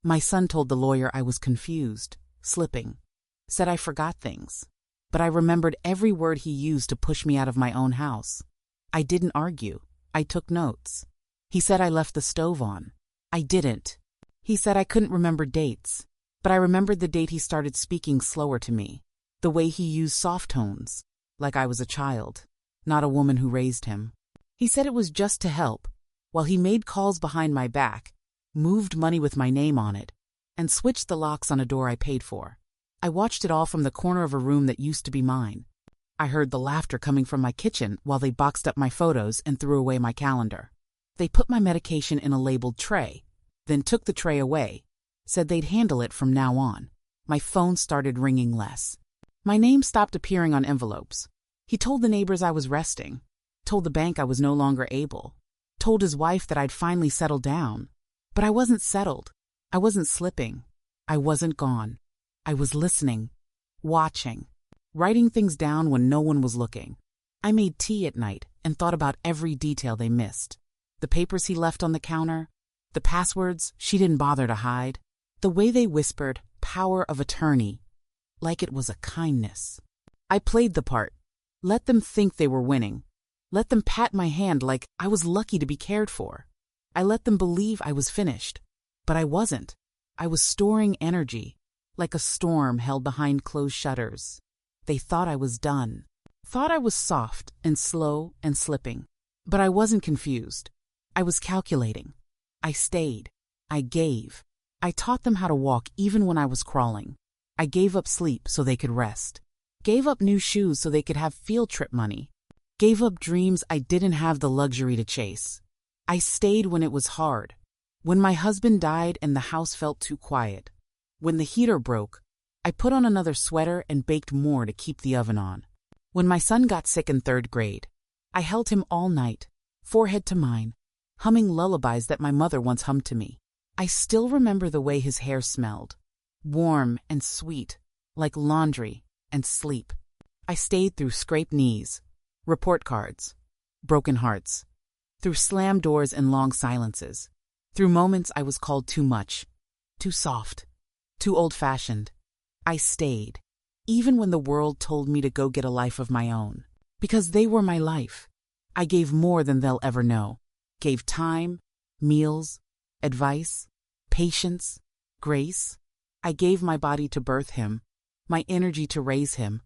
My son told the lawyer I was confused, slipping, said I forgot things. But I remembered every word he used to push me out of my own house. I didn't argue. I took notes. He said I left the stove on. I didn't. He said I couldn't remember dates, but I remembered the date he started speaking slower to me, the way he used soft tones, like I was a child, not a woman who raised him. He said it was just to help, while he made calls behind my back, moved money with my name on it, and switched the locks on a door I paid for. I watched it all from the corner of a room that used to be mine. I heard the laughter coming from my kitchen while they boxed up my photos and threw away my calendar. They put my medication in a labeled tray, then took the tray away, said they'd handle it from now on. My phone started ringing less. My name stopped appearing on envelopes. He told the neighbors I was resting, told the bank I was no longer able, told his wife that I'd finally settled down. But I wasn't settled. I wasn't slipping. I wasn't gone. I was listening, watching, writing things down when no one was looking. I made tea at night and thought about every detail they missed. The papers he left on the counter, the passwords she didn't bother to hide, the way they whispered power of attorney, like it was a kindness. I played the part. Let them think they were winning. Let them pat my hand like I was lucky to be cared for. I let them believe I was finished. But I wasn't. I was storing energy, like a storm held behind closed shutters. They thought I was done. Thought I was soft and slow and slipping. But I wasn't confused. I was calculating. I stayed. I gave. I taught them how to walk even when I was crawling. I gave up sleep so they could rest. Gave up new shoes so they could have field trip money. Gave up dreams I didn't have the luxury to chase. I stayed when it was hard. When my husband died and the house felt too quiet. When the heater broke, I put on another sweater and baked more to keep the oven on. When my son got sick in 3rd grade, I held him all night, forehead to mine, humming lullabies that my mother once hummed to me. I still remember the way his hair smelled, warm and sweet, like laundry and sleep. I stayed through scraped knees, report cards, broken hearts, through slammed doors and long silences, through moments I was called too much, too soft, too old-fashioned. I stayed, even when the world told me to go get a life of my own, because they were my life. I gave more than they'll ever know. Gave time, meals, advice, patience, grace. I gave my body to birth him, my energy to raise him,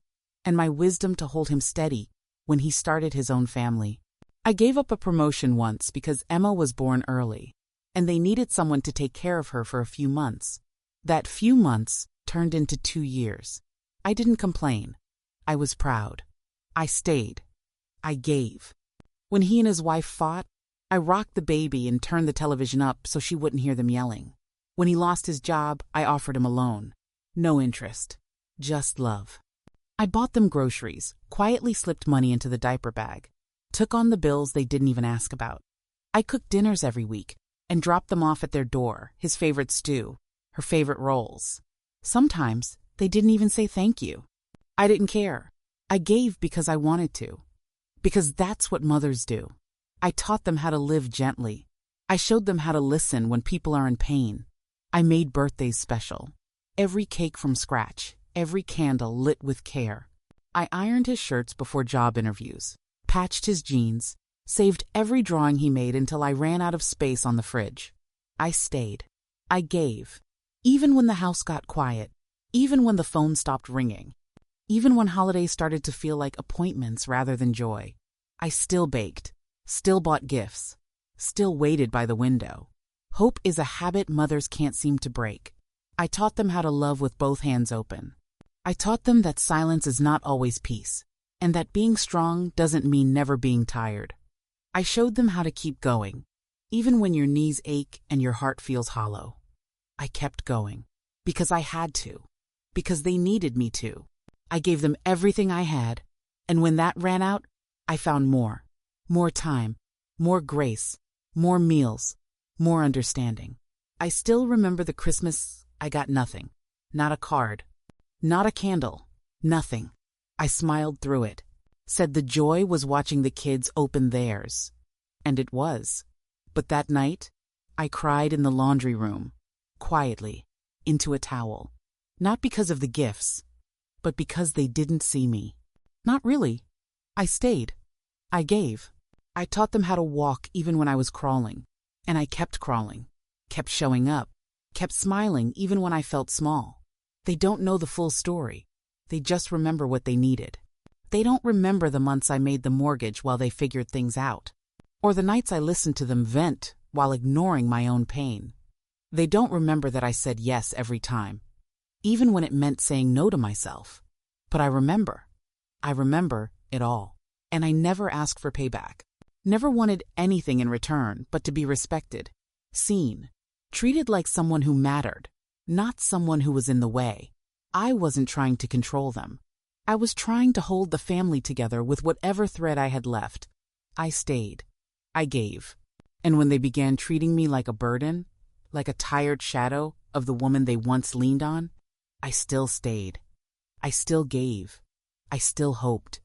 and my wisdom to hold him steady when he started his own family. I gave up a promotion once because Emma was born early, and they needed someone to take care of her for a few months. That few months turned into 2 years. I didn't complain. I was proud. I stayed. I gave. When he and his wife fought, I rocked the baby and turned the television up so she wouldn't hear them yelling. When he lost his job, I offered him a loan. No interest. Just love. I bought them groceries, quietly slipped money into the diaper bag, took on the bills they didn't even ask about. I cooked dinners every week and dropped them off at their door, his favorite stew, her favorite rolls. Sometimes they didn't even say thank you. I didn't care. I gave because I wanted to. Because that's what mothers do. I taught them how to live gently. I showed them how to listen when people are in pain. I made birthdays special. Every cake from scratch, every candle lit with care. I ironed his shirts before job interviews, patched his jeans, saved every drawing he made until I ran out of space on the fridge. I stayed. I gave. Even when the house got quiet. Even when the phone stopped ringing. Even when holidays started to feel like appointments rather than joy. I still baked. Still bought gifts. Still waited by the window. Hope is a habit mothers can't seem to break. I taught them how to love with both hands open. I taught them that silence is not always peace, and that being strong doesn't mean never being tired. I showed them how to keep going, even when your knees ache and your heart feels hollow. I kept going, because I had to, because they needed me to. I gave them everything I had, and when that ran out, I found more. More time, more grace, more meals, more understanding. I still remember the Christmas I got nothing. Not a card. Not a candle. Nothing. I smiled through it. Said the joy was watching the kids open theirs. And it was. But that night, I cried in the laundry room. quietly, into a towel. Not because of the gifts, but because they didn't see me. Not really. I stayed. I gave. I taught them how to walk even when I was crawling. And I kept crawling, kept showing up, kept smiling even when I felt small. They don't know the full story. They just remember what they needed. They don't remember the months I made the mortgage while they figured things out, or the nights I listened to them vent while ignoring my own pain. They don't remember that I said yes every time, even when it meant saying no to myself. But I remember. I remember it all. And I never asked for payback. Never wanted anything in return but to be respected, seen, treated like someone who mattered, not someone who was in the way. I wasn't trying to control them. I was trying to hold the family together with whatever thread I had left. I stayed. I gave. And when they began treating me like a burden, like a tired shadow of the woman they once leaned on, I still stayed. I still gave. I still hoped.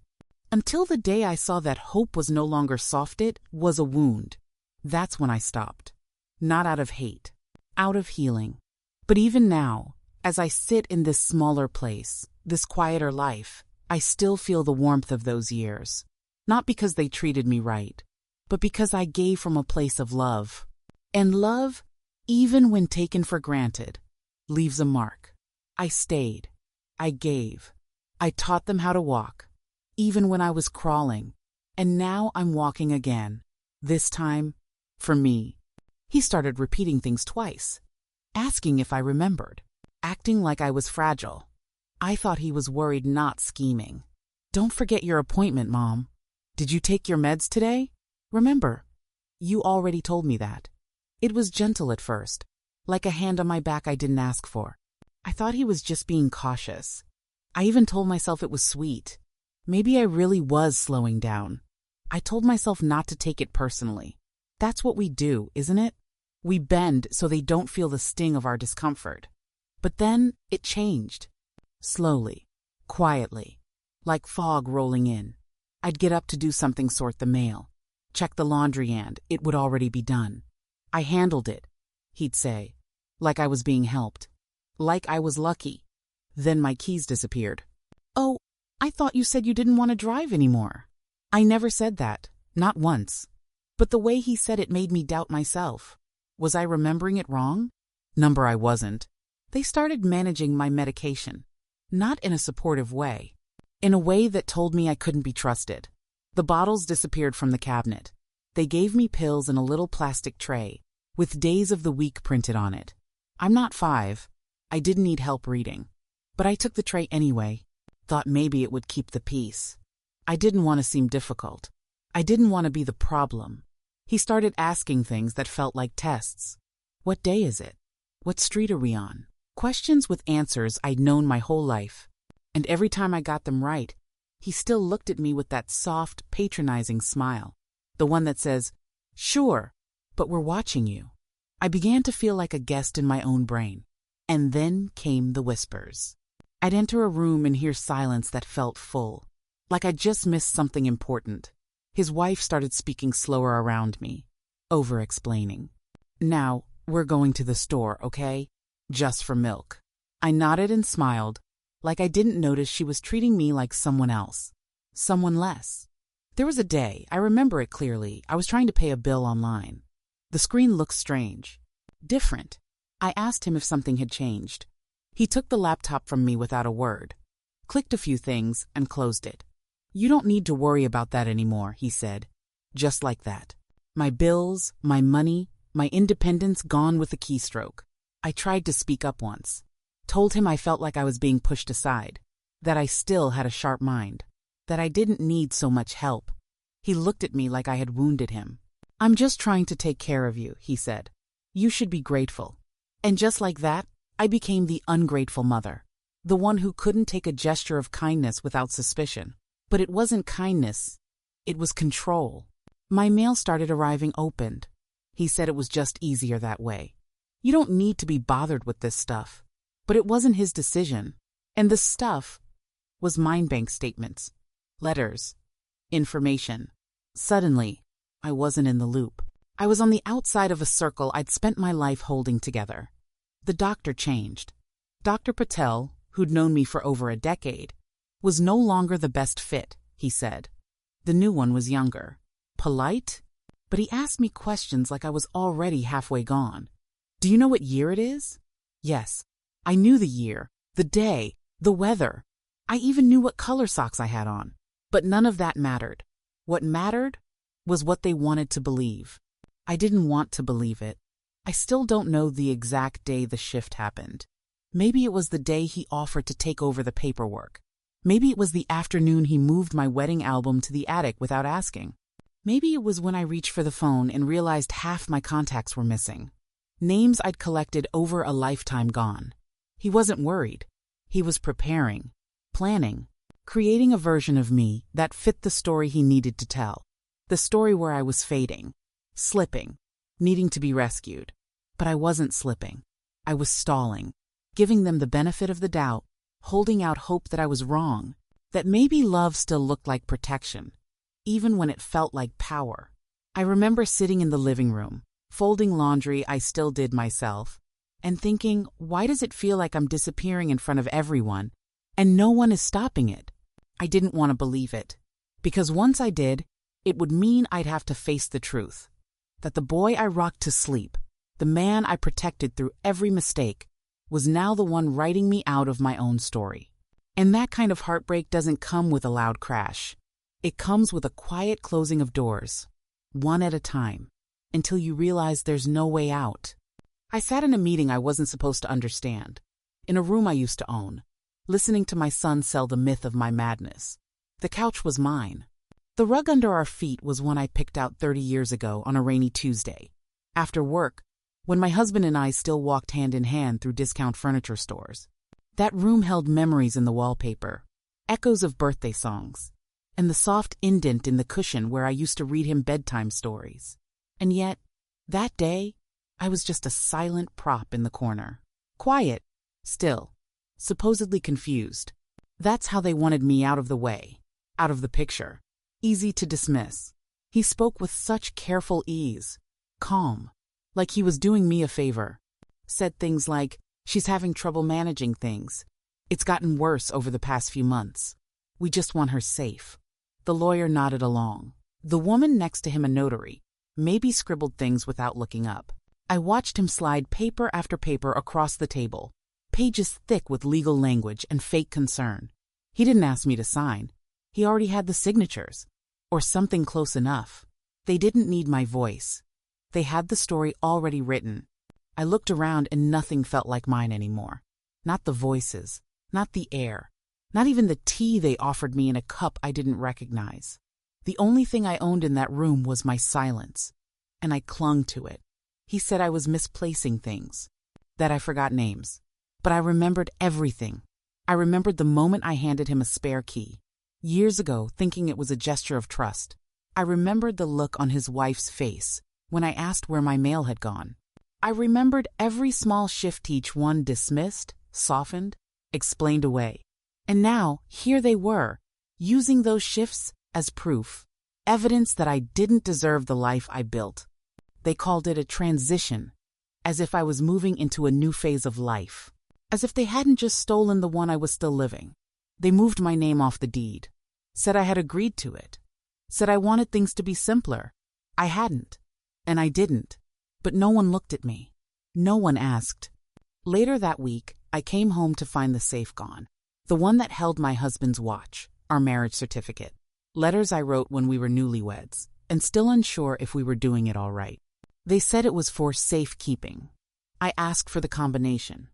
Until the day I saw that hope was no longer soft, it was a wound. That's when I stopped. Not out of hate, out of healing. But even now, as I sit in this smaller place, this quieter life, I still feel the warmth of those years. Not because they treated me right, but because I gave from a place of love. And love, even when taken for granted, leaves a mark. I stayed. I gave. I taught them how to walk, even when I was crawling. And now I'm walking again. This time, for me. He started repeating things twice, asking if I remembered, acting like I was fragile. I thought he was worried, not scheming. Don't forget your appointment, Mom. Did you take your meds today? Remember, you already told me that. It was gentle at first, like a hand on my back I didn't ask for. I thought he was just being cautious. I even told myself it was sweet. Maybe I really was slowing down. I told myself not to take it personally. That's what we do, isn't it? We bend so they don't feel the sting of our discomfort. But then it changed. Slowly, quietly, like fog rolling in. I'd get up to do something, sort the mail, check the laundry, and it would already be done. I handled it, he'd say, like I was being helped, like I was lucky. Then my keys disappeared. Oh, I thought you said you didn't want to drive anymore. I never said that, not once. But the way he said it made me doubt myself. Was I remembering it wrong? Number I wasn't. They started managing my medication, not in a supportive way, in a way that told me I couldn't be trusted. The bottles disappeared from the cabinet. They gave me pills in a little plastic tray, with days of the week printed on it. I'm not 5. I didn't need help reading. But I took the tray anyway, thought maybe it would keep the peace. I didn't want to seem difficult. I didn't want to be the problem. He started asking things that felt like tests. What day is it? What street are we on? Questions with answers I'd known my whole life. And every time I got them right, he still looked at me with that soft, patronizing smile. The one that says, "Sure, but we're watching you." I began to feel like a guest in my own brain. And then came the whispers. I'd enter a room and hear silence that felt full, like I'd just missed something important. His wife started speaking slower around me, over-explaining. "Now, we're going to the store, okay? Just for milk." I nodded and smiled, like I didn't notice she was treating me like someone else, someone less. There was a day, I remember it clearly, I was trying to pay a bill online. The screen looked strange, different. I asked him if something had changed. He took the laptop from me without a word, clicked a few things, and closed it. "You don't need to worry about that anymore," he said. Just like that. My bills, my money, my independence gone with a keystroke. I tried to speak up once. Told him I felt like I was being pushed aside, that I still had a sharp mind, that I didn't need so much help. He looked at me like I had wounded him. "I'm just trying to take care of you," he said. "You should be grateful." And just like that, I became the ungrateful mother, the one who couldn't take a gesture of kindness without suspicion. But it wasn't kindness, it was control. My mail started arriving opened. He said it was just easier that way. You don't need to be bothered with this stuff. But it wasn't his decision. And the stuff was mind bank statements, letters, information. Suddenly, I wasn't in the loop. I was on the outside of a circle I'd spent my life holding together. The doctor changed. Dr. Patel, who'd known me for over a decade, was no longer the best fit, he said. The new one was younger, polite, but he asked me questions like I was already halfway gone. Do you know what year it is? Yes, I knew the year, the day, the weather. I even knew what color socks I had on. But none of that mattered. What mattered was what they wanted to believe. I didn't want to believe it. I still don't know the exact day the shift happened. Maybe it was the day he offered to take over the paperwork. Maybe it was the afternoon he moved my wedding album to the attic without asking. Maybe it was when I reached for the phone and realized half my contacts were missing. Names I'd collected over a lifetime gone. He wasn't worried. He was preparing, planning, creating a version of me that fit the story he needed to tell. The story where I was fading, slipping, needing to be rescued. But I wasn't slipping. I was stalling, giving them the benefit of the doubt, holding out hope that I was wrong, that maybe love still looked like protection, even when it felt like power. I remember sitting in the living room, folding laundry I still did myself, and thinking, why does it feel like I'm disappearing in front of everyone, and no one is stopping it? I didn't want to believe it, because once I did, it would mean I'd have to face the truth, that the boy I rocked to sleep, the man I protected through every mistake, was now the one writing me out of my own story. And that kind of heartbreak doesn't come with a loud crash. It comes with a quiet closing of doors, one at a time, until you realize there's no way out. I sat in a meeting I wasn't supposed to understand, in a room I used to own, listening to my son sell the myth of my madness. The couch was mine. The rug under our feet was one I picked out 30 years ago on a rainy Tuesday, after work, when my husband and I still walked hand in hand through discount furniture stores. That room held memories in the wallpaper, echoes of birthday songs, and the soft indent in the cushion where I used to read him bedtime stories. And yet, that day, I was just a silent prop in the corner. Quiet, still, supposedly confused. That's how they wanted me out of the way, out of the picture. Easy to dismiss. He spoke with such careful ease, calm, like he was doing me a favor. Said things like, she's having trouble managing things. It's gotten worse over the past few months. We just want her safe. The lawyer nodded along. The woman next to him, a notary, maybe scribbled things without looking up. I watched him slide paper after paper across the table, pages thick with legal language and fake concern. He didn't ask me to sign. He already had the signatures, or something close enough. They didn't need my voice. They had the story already written. I looked around and nothing felt like mine anymore. Not the voices, not the air, not even the tea they offered me in a cup I didn't recognize. The only thing I owned in that room was my silence, and I clung to it. He said I was misplacing things, that I forgot names. But I remembered everything. I remembered the moment I handed him a spare key. Years ago, thinking it was a gesture of trust. I remembered the look on his wife's face when I asked where my mail had gone. I remembered every small shift each one dismissed, softened, explained away. And now, here they were, using those shifts as proof, evidence that I didn't deserve the life I built. They called it a transition, as if I was moving into a new phase of life, as if they hadn't just stolen the one I was still living. They moved my name off the deed, said I had agreed to it, said I wanted things to be simpler. I hadn't, and I didn't, but no one looked at me. No one asked. Later that week, I came home to find the safe gone, the one that held my husband's watch, our marriage certificate, letters I wrote when we were newlyweds, and still unsure if we were doing it all right. They said it was for safekeeping. I asked for the combination.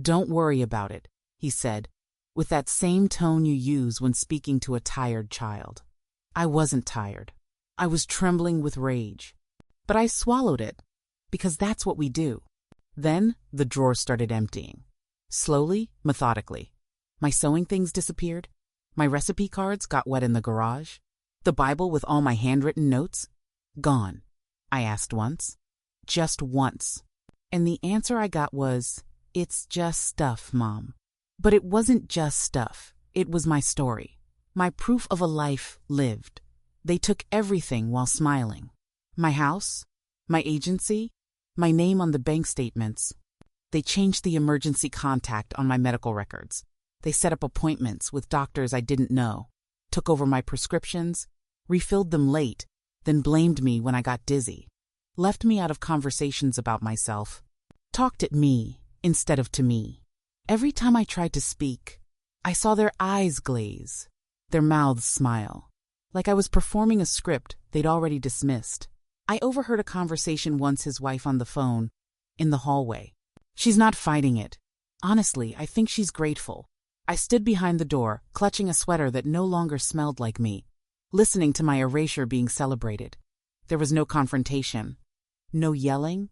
Don't worry about it, he said, with that same tone you use when speaking to a tired child. I wasn't tired. I was trembling with rage. But I swallowed it, because that's what we do. Then the drawer started emptying. Slowly, methodically. My sewing things disappeared. My recipe cards got wet in the garage. The Bible with all my handwritten notes? Gone. I asked once. Just once. And the answer I got was, it's just stuff, Mom. But it wasn't just stuff. It was my story. My proof of a life lived. They took everything while smiling. My house, my agency, my name on the bank statements. They changed the emergency contact on my medical records. They set up appointments with doctors I didn't know, took over my prescriptions, refilled them late, then blamed me when I got dizzy, left me out of conversations about myself, talked at me instead of to me. Every time I tried to speak, I saw their eyes glaze, their mouths smile, like I was performing a script they'd already dismissed. I overheard a conversation once his wife on the phone, in the hallway. She's not fighting it. Honestly, I think she's grateful. I stood behind the door, clutching a sweater that no longer smelled like me, listening to my erasure being celebrated. There was no confrontation, no yelling,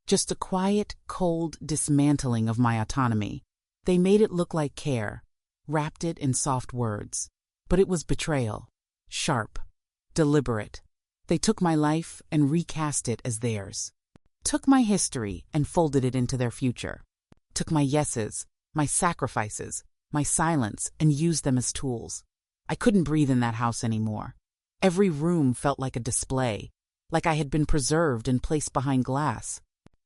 just a quiet, cold dismantling of my autonomy. They made it look like care, wrapped it in soft words. But it was betrayal, sharp, deliberate. They took my life and recast it as theirs. Took my history and folded it into their future. Took my yeses, my sacrifices, my silence, and used them as tools. I couldn't breathe in that house anymore. Every room felt like a display, like I had been preserved and placed behind glass.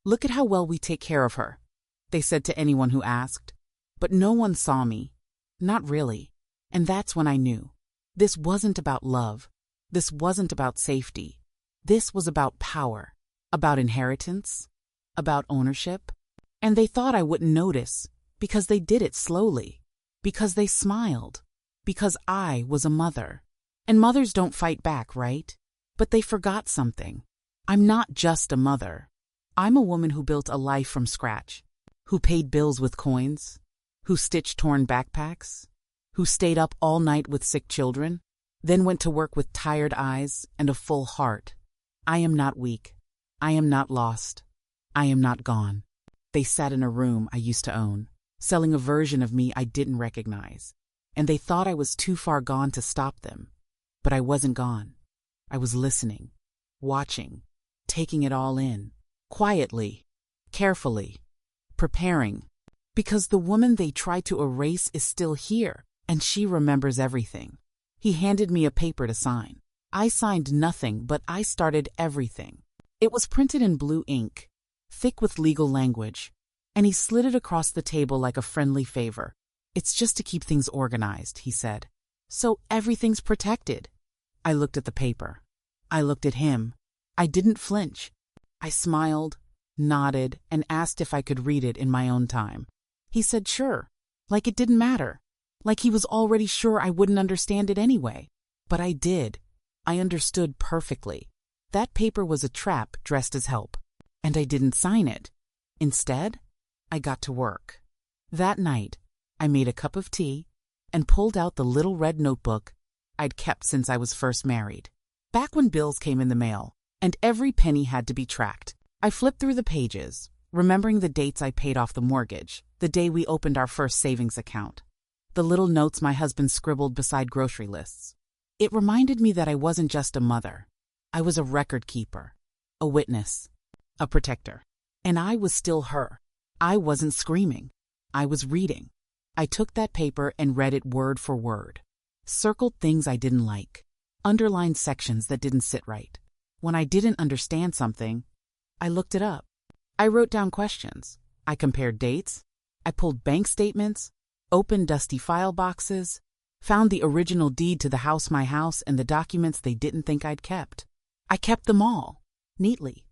"Look at how well we take care of her," they said to anyone who asked. But no one saw me. Not really. And that's when I knew. This wasn't about love. This wasn't about safety. This was about power, about inheritance, about ownership. And they thought I wouldn't notice, because they did it slowly, because they smiled, because I was a mother. And mothers don't fight back, right? But they forgot something. I'm not just a mother. I'm a woman who built a life from scratch, who paid bills with coins, who stitched torn backpacks, who stayed up all night with sick children, then went to work with tired eyes and a full heart. I am not weak. I am not lost. I am not gone. They sat in a room I used to own, selling a version of me I didn't recognize, and they thought I was too far gone to stop them. But I wasn't gone. I was listening, watching, taking it all in, quietly, carefully, preparing. Because the woman they tried to erase is still here, and she remembers everything. He handed me a paper to sign. I signed nothing, but I started everything. It was printed in blue ink, thick with legal language, and he slid it across the table like a friendly favor. "It's just to keep things organized," he said. "So everything's protected." I looked at the paper. I looked at him. I didn't flinch. I smiled, nodded, and asked if I could read it in my own time. He said sure, like it didn't matter, like he was already sure I wouldn't understand it anyway. But I did. I understood perfectly. That paper was a trap dressed as help, and I didn't sign it. Instead, I got to work. That night, I made a cup of tea and pulled out the little red notebook I'd kept since I was first married. Back when bills came in the mail, and every penny had to be tracked. I flipped through the pages, remembering the dates I paid off the mortgage, the day we opened our first savings account, the little notes my husband scribbled beside grocery lists. It reminded me that I wasn't just a mother. I was a record keeper, a witness, a protector. And I was still her. I wasn't screaming. I was reading. I took that paper and read it word for word. Circled things I didn't like. Underlined sections that didn't sit right. When I didn't understand something, I looked it up. I wrote down questions. I compared dates. I pulled bank statements, opened dusty file boxes, found the original deed to the house, my house, and the documents they didn't think I'd kept. I kept them all, neatly,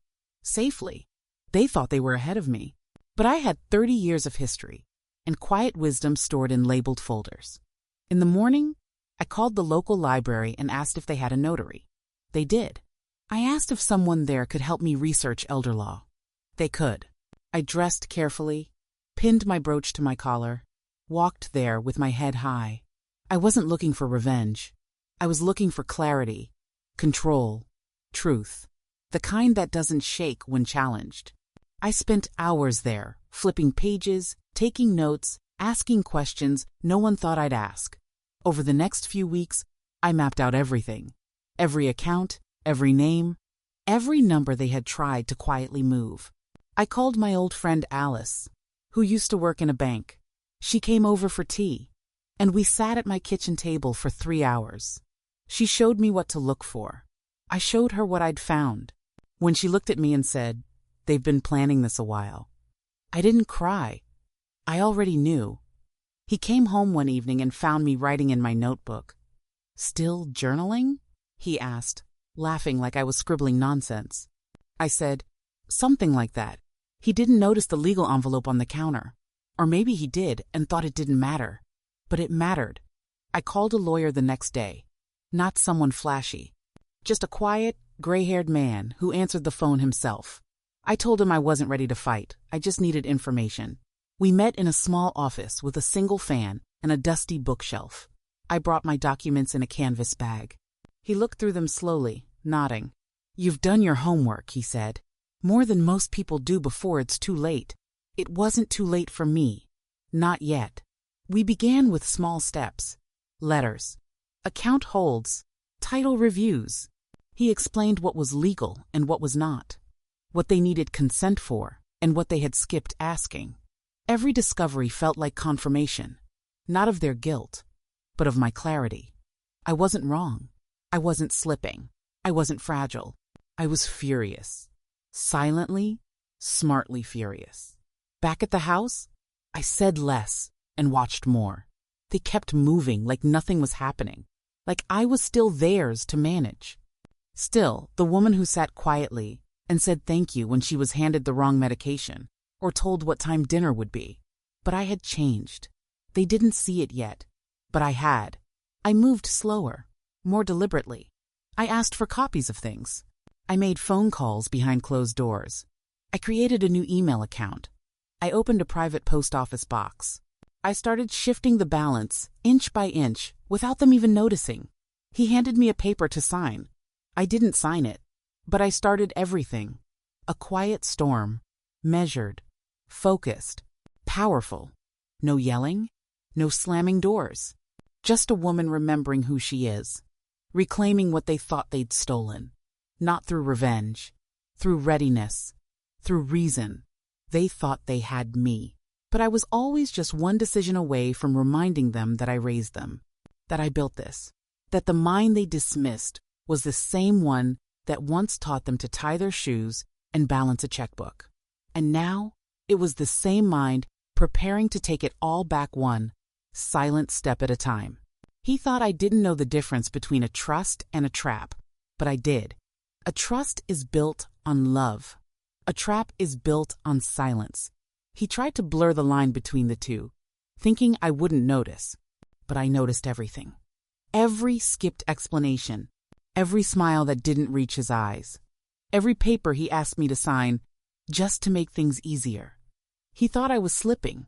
safely. They thought they were ahead of me. But I had 30 years of history and quiet wisdom stored in labeled folders. In the morning, I called the local library and asked if they had a notary. They did. I asked if someone there could help me research elder law. They could. I dressed carefully, pinned my brooch to my collar, walked there with my head high. I wasn't looking for revenge. I was looking for clarity, control, truth, the kind that doesn't shake when challenged. I spent hours there, flipping pages, taking notes, asking questions no one thought I'd ask. Over the next few weeks, I mapped out everything. Every account, every name, every number they had tried to quietly move. I called my old friend Alice, who used to work in a bank. She came over for tea, and we sat at my kitchen table for 3 hours. She showed me what to look for. I showed her what I'd found. When she looked at me and said, "They've been planning this a while," I didn't cry. I already knew. He came home one evening and found me writing in my notebook. "Still journaling?" he asked, laughing like I was scribbling nonsense. I said, "Something like that." He didn't notice the legal envelope on the counter. Or maybe he did and thought it didn't matter. But it mattered. I called a lawyer the next day. Not someone flashy. Just a quiet, gray-haired man who answered the phone himself. I told him I wasn't ready to fight. I just needed information. We met in a small office with a single fan and a dusty bookshelf. I brought my documents in a canvas bag. He looked through them slowly, nodding. "You've done your homework," he said. "More than most people do before it's too late." It wasn't too late for me. Not yet. We began with small steps. Letters. Account holds. Title reviews. He explained what was legal and what was not. What they needed consent for and what they had skipped asking. Every discovery felt like confirmation. Not of their guilt, but of my clarity. I wasn't wrong. I wasn't slipping. I wasn't fragile. I was furious. Silently, smartly furious. Back at the house, I said less and watched more. They kept moving like nothing was happening, like I was still theirs to manage. Still, the woman who sat quietly and said thank you when she was handed the wrong medication or told what time dinner would be. But I had changed. They didn't see it yet, but I had. I moved slower, more deliberately. I asked for copies of things. I made phone calls behind closed doors. I created a new email account. I opened a private post office box. I started shifting the balance, inch by inch, without them even noticing. He handed me a paper to sign. I didn't sign it, but I started everything. A quiet storm, measured, focused, powerful. No yelling, no slamming doors. Just a woman remembering who she is, reclaiming what they thought they'd stolen. Not through revenge, through readiness, through reason. They thought they had me. But I was always just one decision away from reminding them that I raised them, that I built this, that the mind they dismissed was the same one that once taught them to tie their shoes and balance a checkbook. And now it was the same mind preparing to take it all back one silent step at a time. He thought I didn't know the difference between a trust and a trap, but I did. A trust is built on love. A trap is built on silence. He tried to blur the line between the two, thinking I wouldn't notice, but I noticed everything. Every skipped explanation, every smile that didn't reach his eyes, every paper he asked me to sign just to make things easier. He thought I was slipping,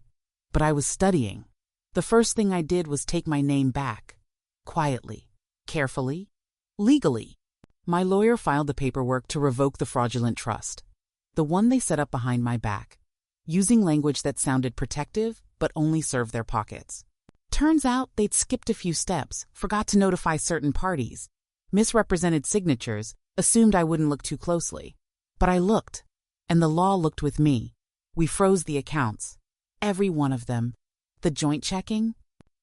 but I was studying. The first thing I did was take my name back, quietly, carefully, legally. My lawyer filed the paperwork to revoke the fraudulent trust, the one they set up behind my back, using language that sounded protective but only served their pockets. Turns out they'd skipped a few steps, forgot to notify certain parties, misrepresented signatures, assumed I wouldn't look too closely. But I looked, and the law looked with me. We froze the accounts, every one of them. The joint checking,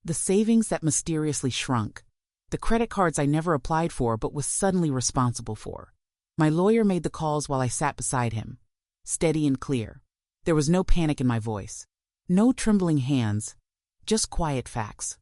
the savings that mysteriously shrunk, the credit cards I never applied for but was suddenly responsible for. My lawyer made the calls while I sat beside him, steady and clear. There was no panic in my voice, no trembling hands, just quiet facts.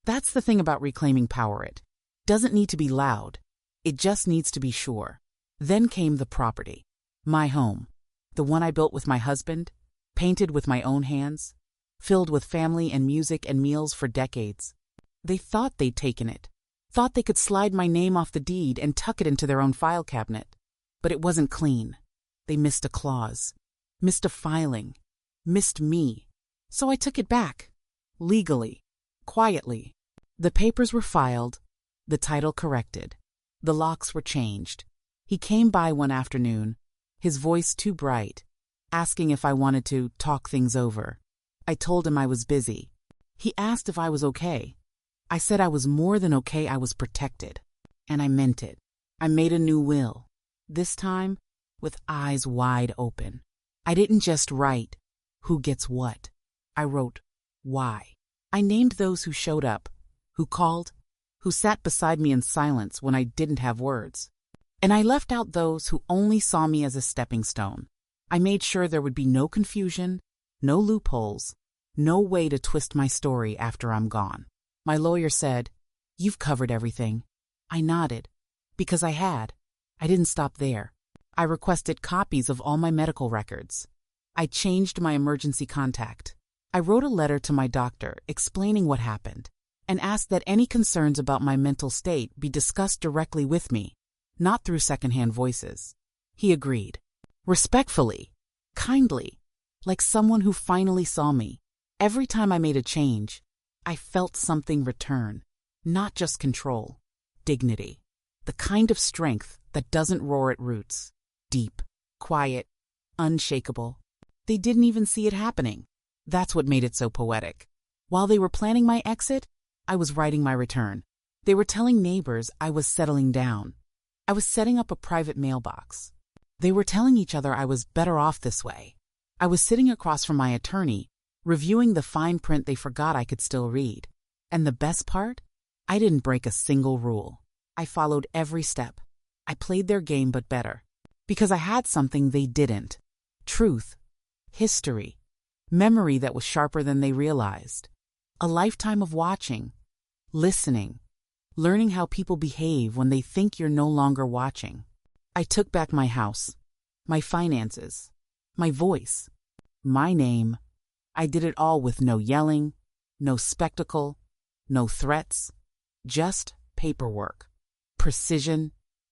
That's the thing about reclaiming power. It doesn't need to be loud. It just needs to be sure. Then came the property. My home, the one I built with my husband, painted with my own hands, filled with family and music and meals for decades. They thought they'd taken it, thought they could slide my name off the deed and tuck it into their own file cabinet. But it wasn't clean. They missed a clause, missed a filing, missed me. So I took it back, legally, quietly. The papers were filed, the title corrected, the locks were changed. He came by one afternoon, his voice too bright, asking if I wanted to talk things over. I told him I was busy. He asked if I was okay. I said I was more than okay. I was protected. And I meant it. I made a new will, this time with eyes wide open. I didn't just write who gets what. I wrote why. I named those who showed up, who called, who sat beside me in silence when I didn't have words. And I left out those who only saw me as a stepping stone. I made sure there would be no confusion, No loopholes. No way to twist my story after I'm gone. My lawyer said, "You've covered everything." I nodded. Because I had. I didn't stop there. I requested copies of all my medical records. I changed my emergency contact. I wrote a letter to my doctor explaining what happened and asked that any concerns about my mental state be discussed directly with me, not through secondhand voices. He agreed. Respectfully. Kindly. Like someone who finally saw me. Every time I made a change, I felt something return. Not just control. Dignity. The kind of strength that doesn't roar at roots. Deep. Quiet. Unshakable. They didn't even see it happening. That's what made it so poetic. While they were planning my exit, I was writing my return. They were telling neighbors I was settling down. I was setting up a private mailbox. They were telling each other I was better off this way. I was sitting across from my attorney, reviewing the fine print they forgot I could still read. And the best part? I didn't break a single rule. I followed every step. I played their game but better. Because I had something they didn't. Truth. History. Memory that was sharper than they realized. A lifetime of watching. Listening. Learning how people behave when they think you're no longer watching. I took back my house. My finances. My voice. My name. I did it all with no yelling, no spectacle, no threats. Just paperwork. Precision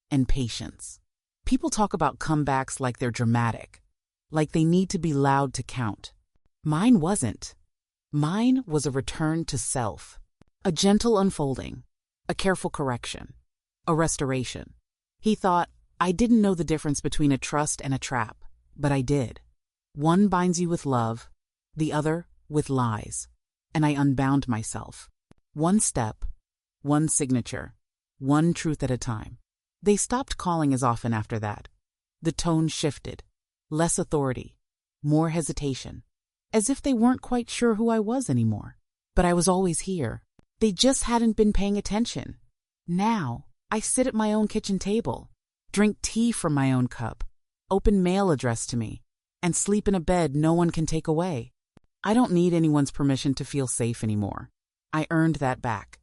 and patience. People talk about comebacks like they're dramatic, like they need to be loud to count. Mine wasn't. Mine was a return to self, a gentle unfolding, a careful correction, a restoration. He thought I didn't know the difference between a trust and a trap, but I did. One binds you with love, the other with lies, and I unbound myself. One step, one signature, one truth at a time. They stopped calling as often after that. The tone shifted. Less authority. More hesitation. As if they weren't quite sure who I was anymore. But I was always here. They just hadn't been paying attention. Now, I sit at my own kitchen table, drink tea from my own cup, open mail addressed to me, and sleep in a bed no one can take away. I don't need anyone's permission to feel safe anymore. I earned that back.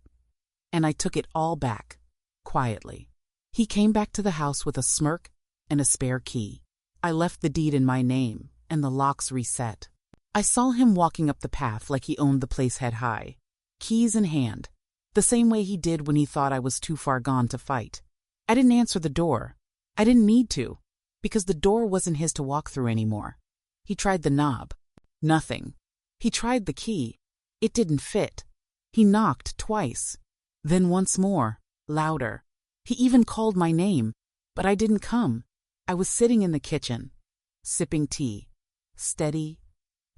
And I took it all back, quietly. He came back to the house with a smirk and a spare key. I left the deed in my name, and the locks reset. I saw him walking up the path like he owned the place head high, keys in hand, the same way he did when he thought I was too far gone to fight. I didn't answer the door. I didn't need to, because the door wasn't his to walk through anymore. He tried the knob. Nothing. He tried the key. It didn't fit. He knocked twice. Then once more, louder. He even called my name, but I didn't come. I was sitting in the kitchen, sipping tea, steady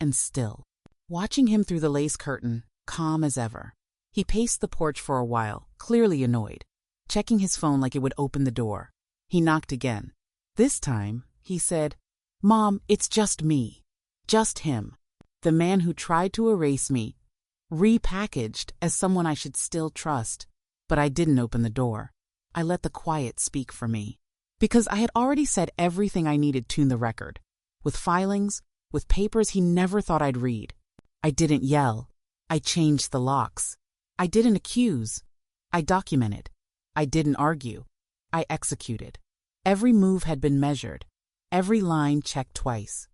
and still, watching him through the lace curtain, calm as ever. He paced the porch for a while, clearly annoyed, checking his phone like it would open the door. He knocked again. This time, he said, "Mom, it's just me. Just him. The man who tried to erase me, repackaged as someone I should still trust." But I didn't open the door. I let the quiet speak for me. Because I had already said everything I needed to the record. With filings, with papers he never thought I'd read. I didn't yell. I changed the locks. I didn't accuse. I documented. I didn't argue. I executed. Every move had been measured. Every line checked twice.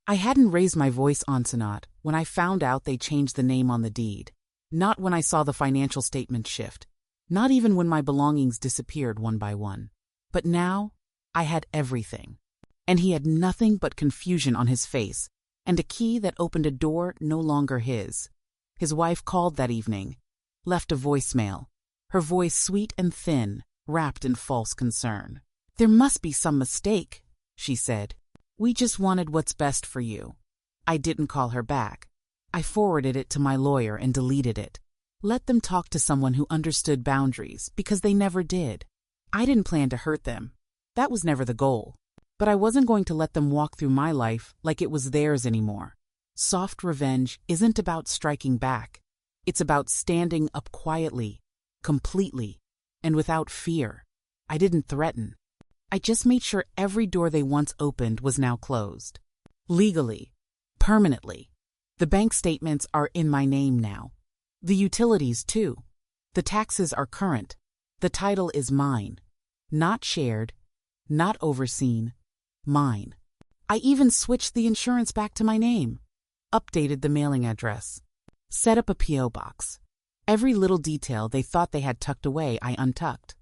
I hadn't raised my voice on Sanat when I found out they changed the name on the deed. Not when I saw the financial statement shift. Not even when my belongings disappeared one by one. But now, I had everything. And he had nothing but confusion on his face, and a key that opened a door no longer his. His wife called that evening, left a voicemail, her voice sweet and thin, wrapped in false concern. "There must be some mistake," she said. "We just wanted what's best for you." I didn't call her back. I forwarded it to my lawyer and deleted it. Let them talk to someone who understood boundaries, because they never did. I didn't plan to hurt them. That was never the goal. But I wasn't going to let them walk through my life like it was theirs anymore. Soft revenge isn't about striking back. It's about standing up quietly, completely, and without fear. I didn't threaten. I just made sure every door they once opened was now closed. Legally. Permanently. The bank statements are in my name now. The utilities, too. The taxes are current. The title is mine. Not shared, not overseen, mine. I even switched the insurance back to my name, updated the mailing address, set up a P.O. box. Every little detail they thought they had tucked away, I untucked.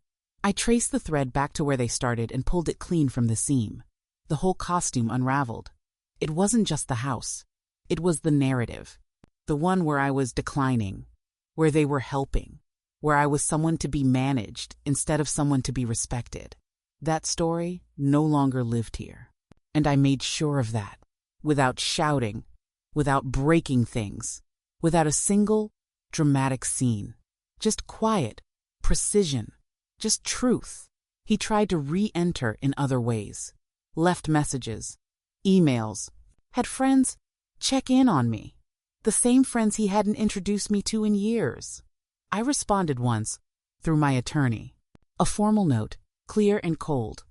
I traced the thread back to where they started and pulled it clean from the seam. The whole costume unraveled. It wasn't just the house. It was the narrative. The one where I was declining, where they were helping, where I was someone to be managed instead of someone to be respected. That story no longer lived here. And I made sure of that, without shouting, without breaking things, without a single dramatic scene. Just quiet, precision, just truth. He tried to re-enter in other ways. Left messages, emails, had friends check in on me. The same friends he hadn't introduced me to in years. I responded once, through my attorney. A formal note, clear and cold.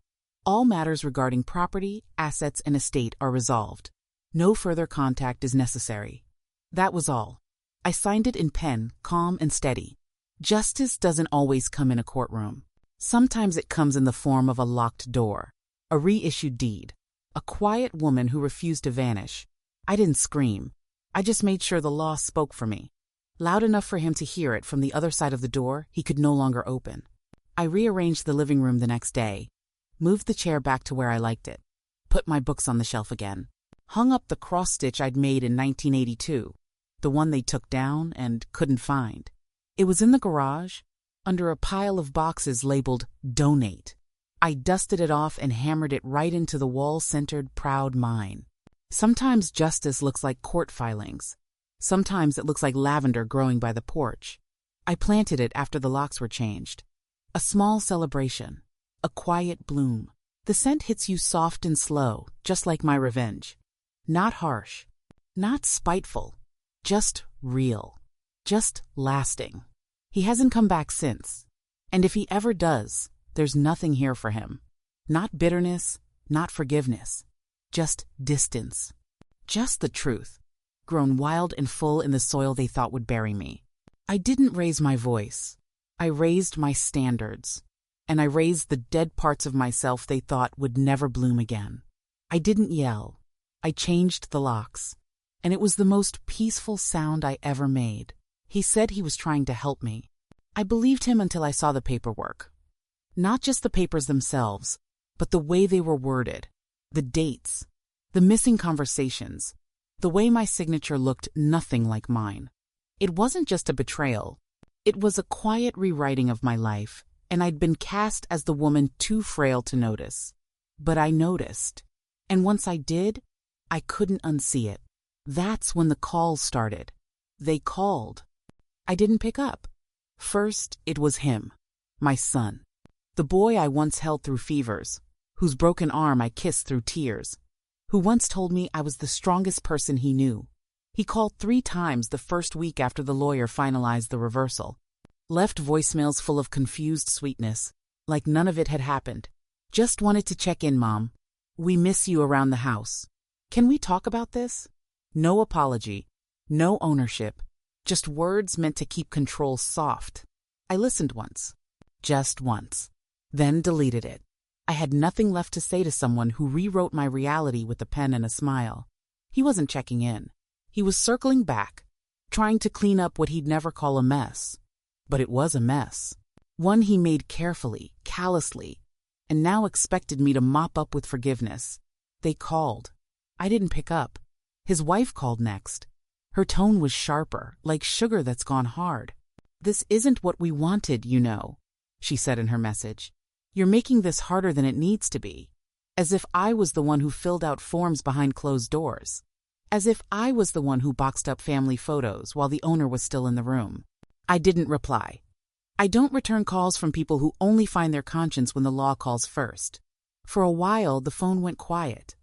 All matters regarding property, assets, and estate are resolved. No further contact is necessary. That was all. I signed it in pen, calm and steady. Justice doesn't always come in a courtroom. Sometimes it comes in the form of a locked door, a reissued deed, a quiet woman who refused to vanish. I didn't scream. I just made sure the law spoke for me, loud enough for him to hear it from the other side of the door he could no longer open. I rearranged the living room the next day, moved the chair back to where I liked it, put my books on the shelf again, hung up the cross-stitch I'd made in 1982, the one they took down and couldn't find. It was in the garage, under a pile of boxes labeled Donate. I dusted it off and hammered it right into the wall-centered, proud mine. Sometimes justice looks like court filings. Sometimes it looks like lavender growing by the porch. I planted it after the locks were changed. A small celebration. A quiet bloom. The scent hits you soft and slow, just like my revenge. Not harsh. Not spiteful. Just real. Just lasting. He hasn't come back since. And if he ever does, there's nothing here for him. Not bitterness, not forgiveness. Just distance. Just the truth, grown wild and full in the soil they thought would bury me. I didn't raise my voice. I raised my standards. And I raised the dead parts of myself they thought would never bloom again. I didn't yell. I changed the locks. And it was the most peaceful sound I ever made. He said he was trying to help me. I believed him until I saw the paperwork. Not just the papers themselves, but the way they were worded. The dates, the missing conversations, the way my signature looked nothing like mine. It wasn't just a betrayal. It was a quiet rewriting of my life, and I'd been cast as the woman too frail to notice. But I noticed. And once I did, I couldn't unsee it. That's when the calls started. They called. I didn't pick up. First, it was him, my son. The boy I once held through fevers, whose broken arm I kissed through tears, who once told me I was the strongest person he knew. He called 3 times the first week after the lawyer finalized the reversal. Left voicemails full of confused sweetness, like none of it had happened. Just wanted to check in, Mom. We miss you around the house. Can we talk about this? No apology, no ownership, just words meant to keep control soft. I listened once. Just once. Then deleted it. I had nothing left to say to someone who rewrote my reality with a pen and a smile. He wasn't checking in. He was circling back, trying to clean up what he'd never call a mess. But it was a mess. One he made carefully, callously, and now expected me to mop up with forgiveness. They called. I didn't pick up. His wife called next. Her tone was sharper, like sugar that's gone hard. This isn't what we wanted, you know, she said in her message. You're making this harder than it needs to be. As if I was the one who filled out forms behind closed doors. As if I was the one who boxed up family photos while the owner was still in the room. I didn't reply. I don't return calls from people who only find their conscience when the law calls first. For a while, the phone went quiet.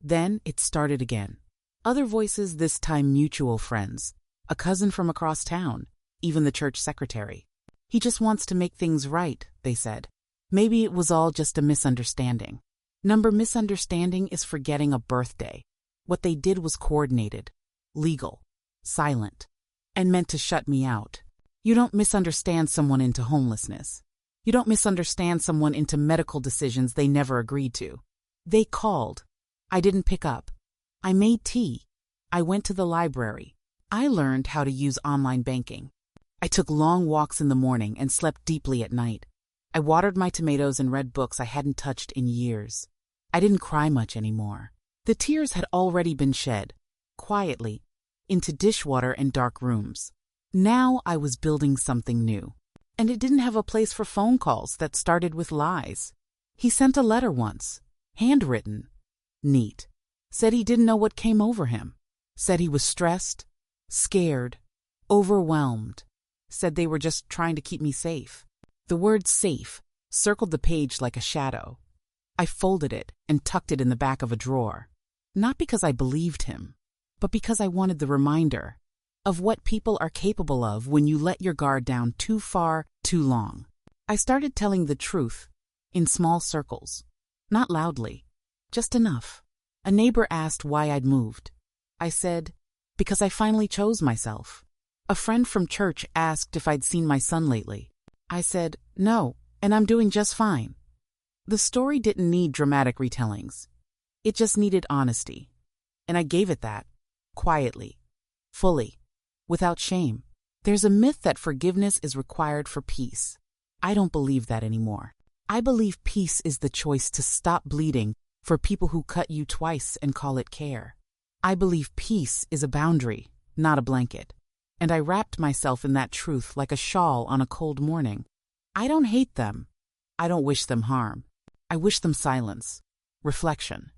Then it started again. Other voices, this time mutual friends. A cousin from across town, even the church secretary. He just wants to make things right, they said. Maybe it was all just a misunderstanding. Number misunderstanding is forgetting a birthday. What they did was coordinated, legal. silent, and meant to shut me out. You don't misunderstand someone into homelessness. You don't misunderstand someone into medical decisions they never agreed to. They called. I didn't pick up. I made tea. I went to the library. I learned how to use online banking. I took long walks in the morning and slept deeply at night. I watered my tomatoes and read books I hadn't touched in years. I didn't cry much anymore. The tears had already been shed, quietly, into dishwater and dark rooms. Now I was building something new. And it didn't have a place for phone calls that started with lies. He sent a letter once, handwritten, neat. Said he didn't know what came over him. Said he was stressed, scared, overwhelmed. Said they were just trying to keep me safe. The word safe circled the page like a shadow. I folded it and tucked it in the back of a drawer. Not because I believed him, but because I wanted the reminder of what people are capable of when you let your guard down too far, too long. I started telling the truth in small circles, not loudly, just enough. A neighbor asked why I'd moved. I said, because I finally chose myself. A friend from church asked if I'd seen my son lately. I said, no, and I'm doing just fine. The story didn't need dramatic retellings. It just needed honesty. And I gave it that, quietly, fully, without shame. There's a myth that forgiveness is required for peace. I don't believe that anymore. I believe peace is the choice to stop bleeding for people who cut you twice and call it care. I believe peace is a boundary, not a blanket. And I wrapped myself in that truth like a shawl on a cold morning. I don't hate them. I don't wish them harm. I wish them silence, reflection,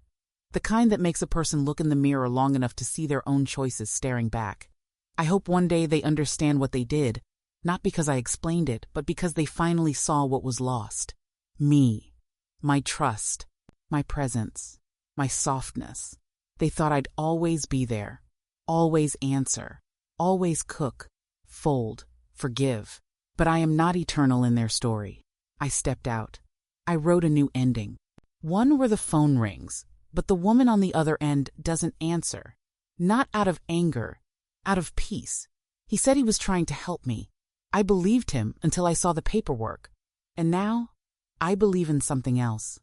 the kind that makes a person look in the mirror long enough to see their own choices staring back. I hope one day they understand what they did, not because I explained it, but because they finally saw what was lost. Me, my trust, my presence, my softness. They thought I'd always be there, always answer, always cook, fold, forgive. But I am not eternal in their story. I stepped out. I wrote a new ending. One where the phone rings, but the woman on the other end doesn't answer. Not out of anger, out of peace. He said he was trying to help me. I believed him until I saw the paperwork. And now, I believe in something else.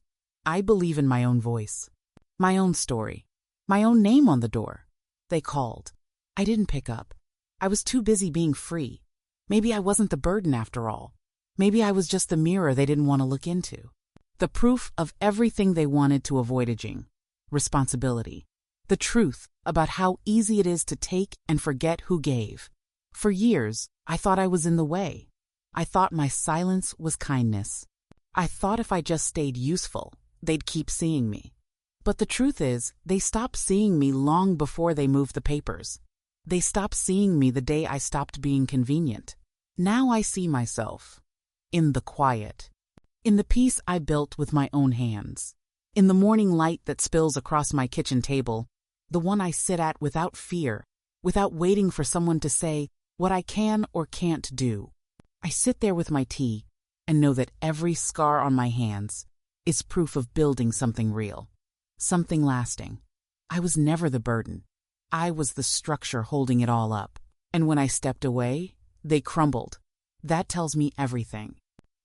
I believe in my own voice, my own story, my own name on the door. They called. I didn't pick up. I was too busy being free. Maybe I wasn't the burden after all. Maybe I was just the mirror they didn't want to look into. The proof of everything they wanted to avoid aging. Responsibility. The truth about how easy it is to take and forget who gave. For years, I thought I was in the way. I thought my silence was kindness. I thought if I just stayed useful, they'd keep seeing me. But the truth is, they stopped seeing me long before they moved the papers. They stopped seeing me the day I stopped being convenient. Now I see myself. In the quiet. In the peace I built with my own hands. In the morning light that spills across my kitchen table. The one I sit at without fear, without waiting for someone to say what I can or can't do. I sit there with my tea and know that every scar on my hands is proof of building something real. Something lasting. I was never the burden. I was the structure holding it all up. And when I stepped away, they crumbled. That tells me everything.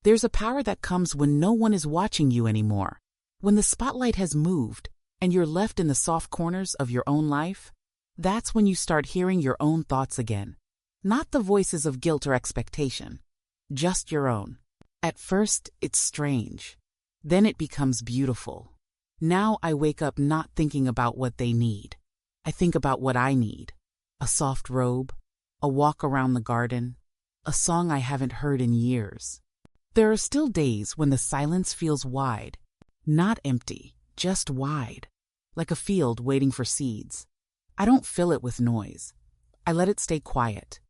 There's a power that comes when no one is watching you anymore. When the spotlight has moved and you're left in the soft corners of your own life, that's when you start hearing your own thoughts again. Not the voices of guilt or expectation, just your own. At first, it's strange. Then it becomes beautiful. Now I wake up not thinking about what they need. I think about what I need. A soft robe, a walk around the garden, a song I haven't heard in years. There are still days when the silence feels wide, not empty, just wide, like a field waiting for seeds. I don't fill it with noise. I let it stay quiet.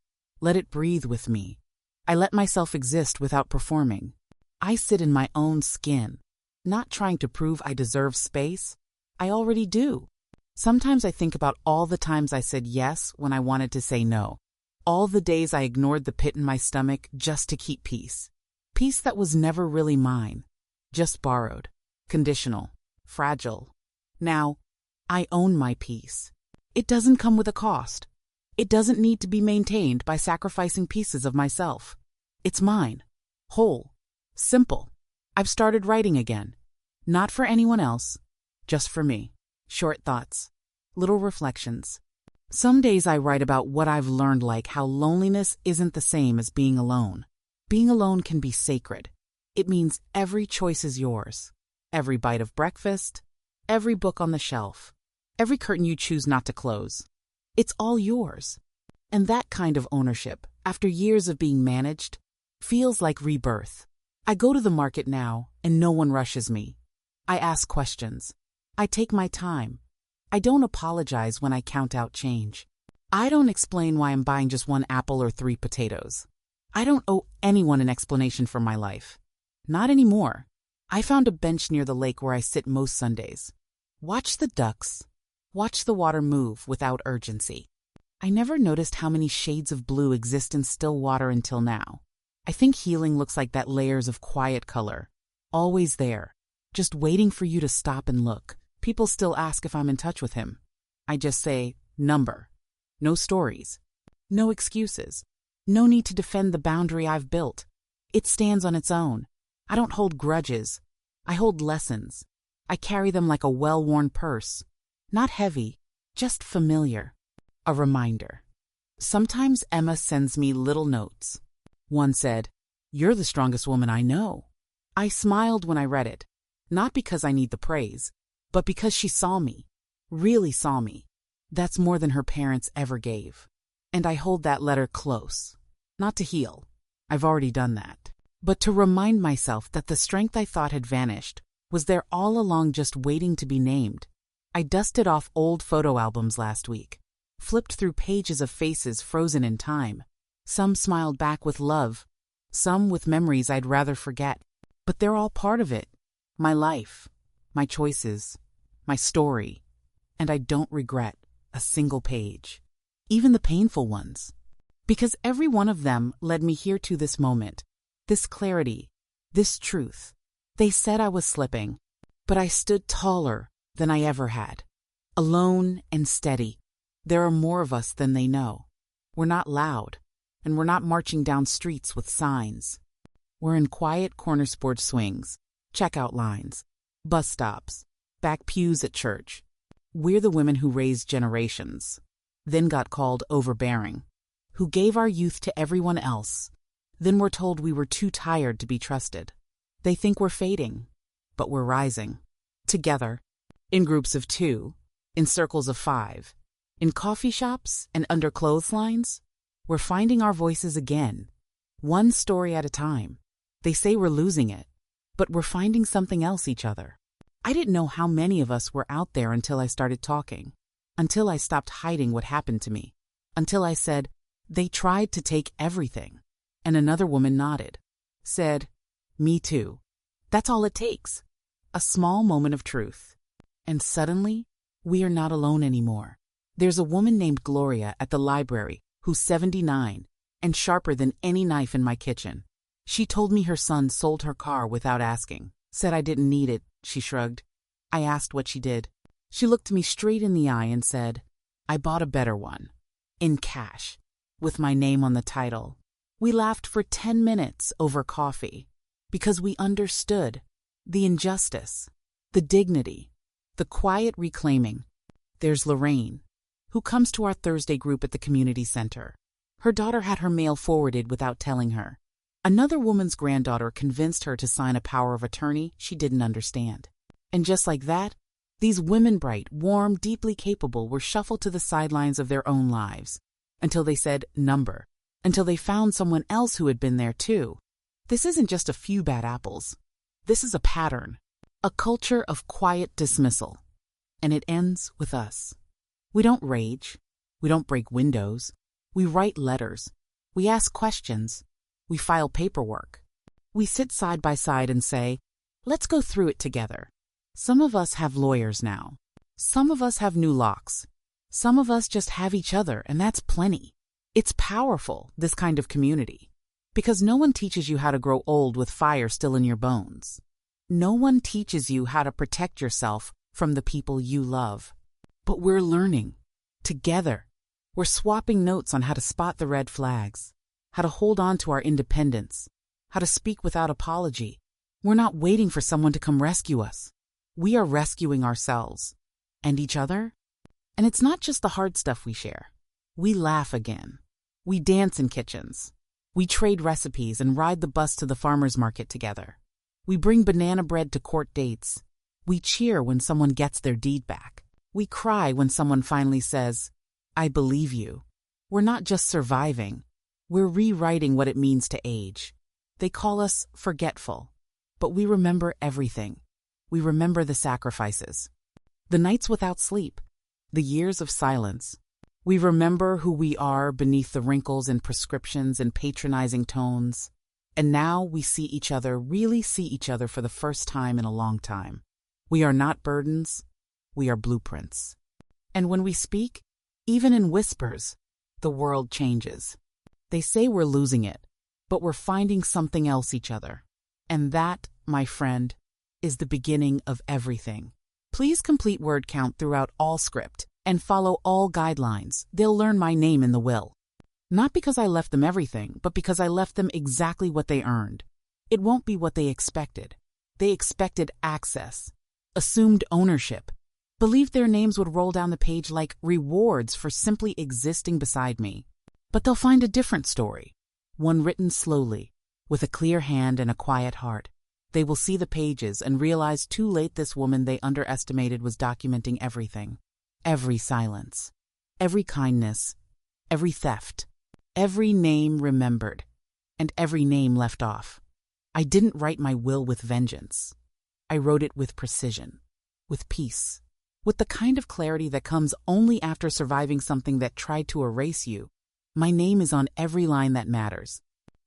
Let it breathe with me. I let myself exist without performing. I sit in my own skin, not trying to prove I deserve space. I already do. Sometimes I think about all the times I said yes when I wanted to say no. All the days I ignored the pit in my stomach just to keep peace. Peace that was never really mine, just borrowed, conditional, fragile. Now, I own my peace. It doesn't come with a cost. It doesn't need to be maintained by sacrificing pieces of myself. It's mine. Whole. Simple. I've started writing again. Not for anyone else. Just for me. Short thoughts. Little reflections. Some days I write about what I've learned, like how loneliness isn't the same as being alone. Being alone can be sacred. It means every choice is yours. Every bite of breakfast. Every book on the shelf. Every curtain you choose not to close. It's all yours. And that kind of ownership, after years of being managed, feels like rebirth. I go to the market now, and no one rushes me. I ask questions. I take my time. I don't apologize when I count out change. I don't explain why I'm buying just 1 apple or 3 potatoes. I don't owe anyone an explanation for my life. Not anymore. I found a bench near the lake where I sit most Sundays. Watch the ducks. Watch the water move without urgency. I never noticed how many shades of blue exist in still water until now. I think healing looks like that, layers of quiet color. Always there. Just waiting for you to stop and look. People still ask if I'm in touch with him. I just say, number. No stories. No excuses. No need to defend the boundary I've built. It stands on its own. I don't hold grudges. I hold lessons. I carry them like a well-worn purse. Not heavy, just familiar. A reminder. Sometimes Emma sends me little notes. One said, "You're the strongest woman I know." I smiled when I read it, not because I need the praise, but because she saw me, really saw me. That's more than her parents ever gave. And I hold that letter close. Not to heal. I've already done that. But to remind myself that the strength I thought had vanished was there all along, just waiting to be named. I dusted off old photo albums last week, flipped through pages of faces frozen in time. Some smiled back with love, some with memories I'd rather forget. But they're all part of it. My life, my choices, my story. And I don't regret a single page, even the painful ones. Because every one of them led me here to this moment, this clarity, this truth. They said I was slipping, but I stood taller than I ever had. Alone and steady. There are more of us than they know. We're not loud, and we're not marching down streets with signs. We're in quiet corner sports swings, checkout lines, bus stops, back pews at church. We're the women who raised generations, then got called overbearing, who gave our youth to everyone else, then were told we were too tired to be trusted. They think we're fading, but we're rising. Together, in groups of 2, in circles of 5, in coffee shops and under clotheslines, we're finding our voices again, one story at a time. They say we're losing it, but we're finding something else, each other. I didn't know how many of us were out there until I started talking, until I stopped hiding what happened to me, until I said, "They tried to take everything." And another woman nodded, said, "Me too." That's all it takes. A small moment of truth. And suddenly, we are not alone anymore. There's a woman named Gloria at the library who's 79 and sharper than any knife in my kitchen. She told me her son sold her car without asking, said I didn't need it. She shrugged. I asked what she did. She looked me straight in the eye and said, "I bought a better one. In cash. With my name on the title." We laughed for 10 minutes over coffee because we understood the injustice, the dignity, the quiet reclaiming. There's Lorraine, who comes to our Thursday group at the community center. Her daughter had her mail forwarded without telling her. Another woman's granddaughter convinced her to sign a power of attorney she didn't understand. And just like that, these women, bright, warm, deeply capable, were shuffled to the sidelines of their own lives until they said number, until they found someone else who had been there too. This isn't just a few bad apples. This is a pattern, a culture of quiet dismissal. And it ends with us. We don't rage. We don't break windows. We write letters. We ask questions. We file paperwork. We sit side by side and say, "Let's go through it together." Some of us have lawyers now. Some of us have new locks. Some of us just have each other, and that's plenty. It's powerful, this kind of community, because no one teaches you how to grow old with fire still in your bones. No one teaches you how to protect yourself from the people you love. But we're learning, together, We're swapping notes on how to spot the red flags, how to hold on to our independence, how to speak without apology. We're not waiting for someone to come rescue us. We are rescuing ourselves. And each other? And it's not just the hard stuff we share. We laugh again. We dance in kitchens. We trade recipes and ride the bus to the farmer's market together. We bring banana bread to court dates. We cheer when someone gets their deed back. We cry when someone finally says, "I believe you." We're not just surviving. We're rewriting what it means to age. They call us forgetful, but we remember everything. We remember the sacrifices, the nights without sleep, the years of silence. We remember who we are beneath the wrinkles in prescriptions and patronizing tones. And now we really see each other for the first time in a long time. We are not burdens. We are blueprints. And when we speak, even in whispers, the world changes. They say we're losing it, but we're finding something else each other. And that, my friend, is the beginning of everything. Please complete word count throughout all script and follow all guidelines. They'll learn my name in the will. Not because I left them everything, but because I left them exactly what they earned. It won't be what they expected. They expected access, assumed ownership, believed their names would roll down the page like rewards for simply existing beside me. But they'll find a different story, one written slowly, with a clear hand and a quiet heart. They will see the pages and realize too late this woman they underestimated was documenting everything. Every silence, every kindness, every theft, every name remembered, and every name left off. I didn't write my will with vengeance. I wrote it with precision, with peace, with the kind of clarity that comes only after surviving something that tried to erase you. My name is on every line that matters.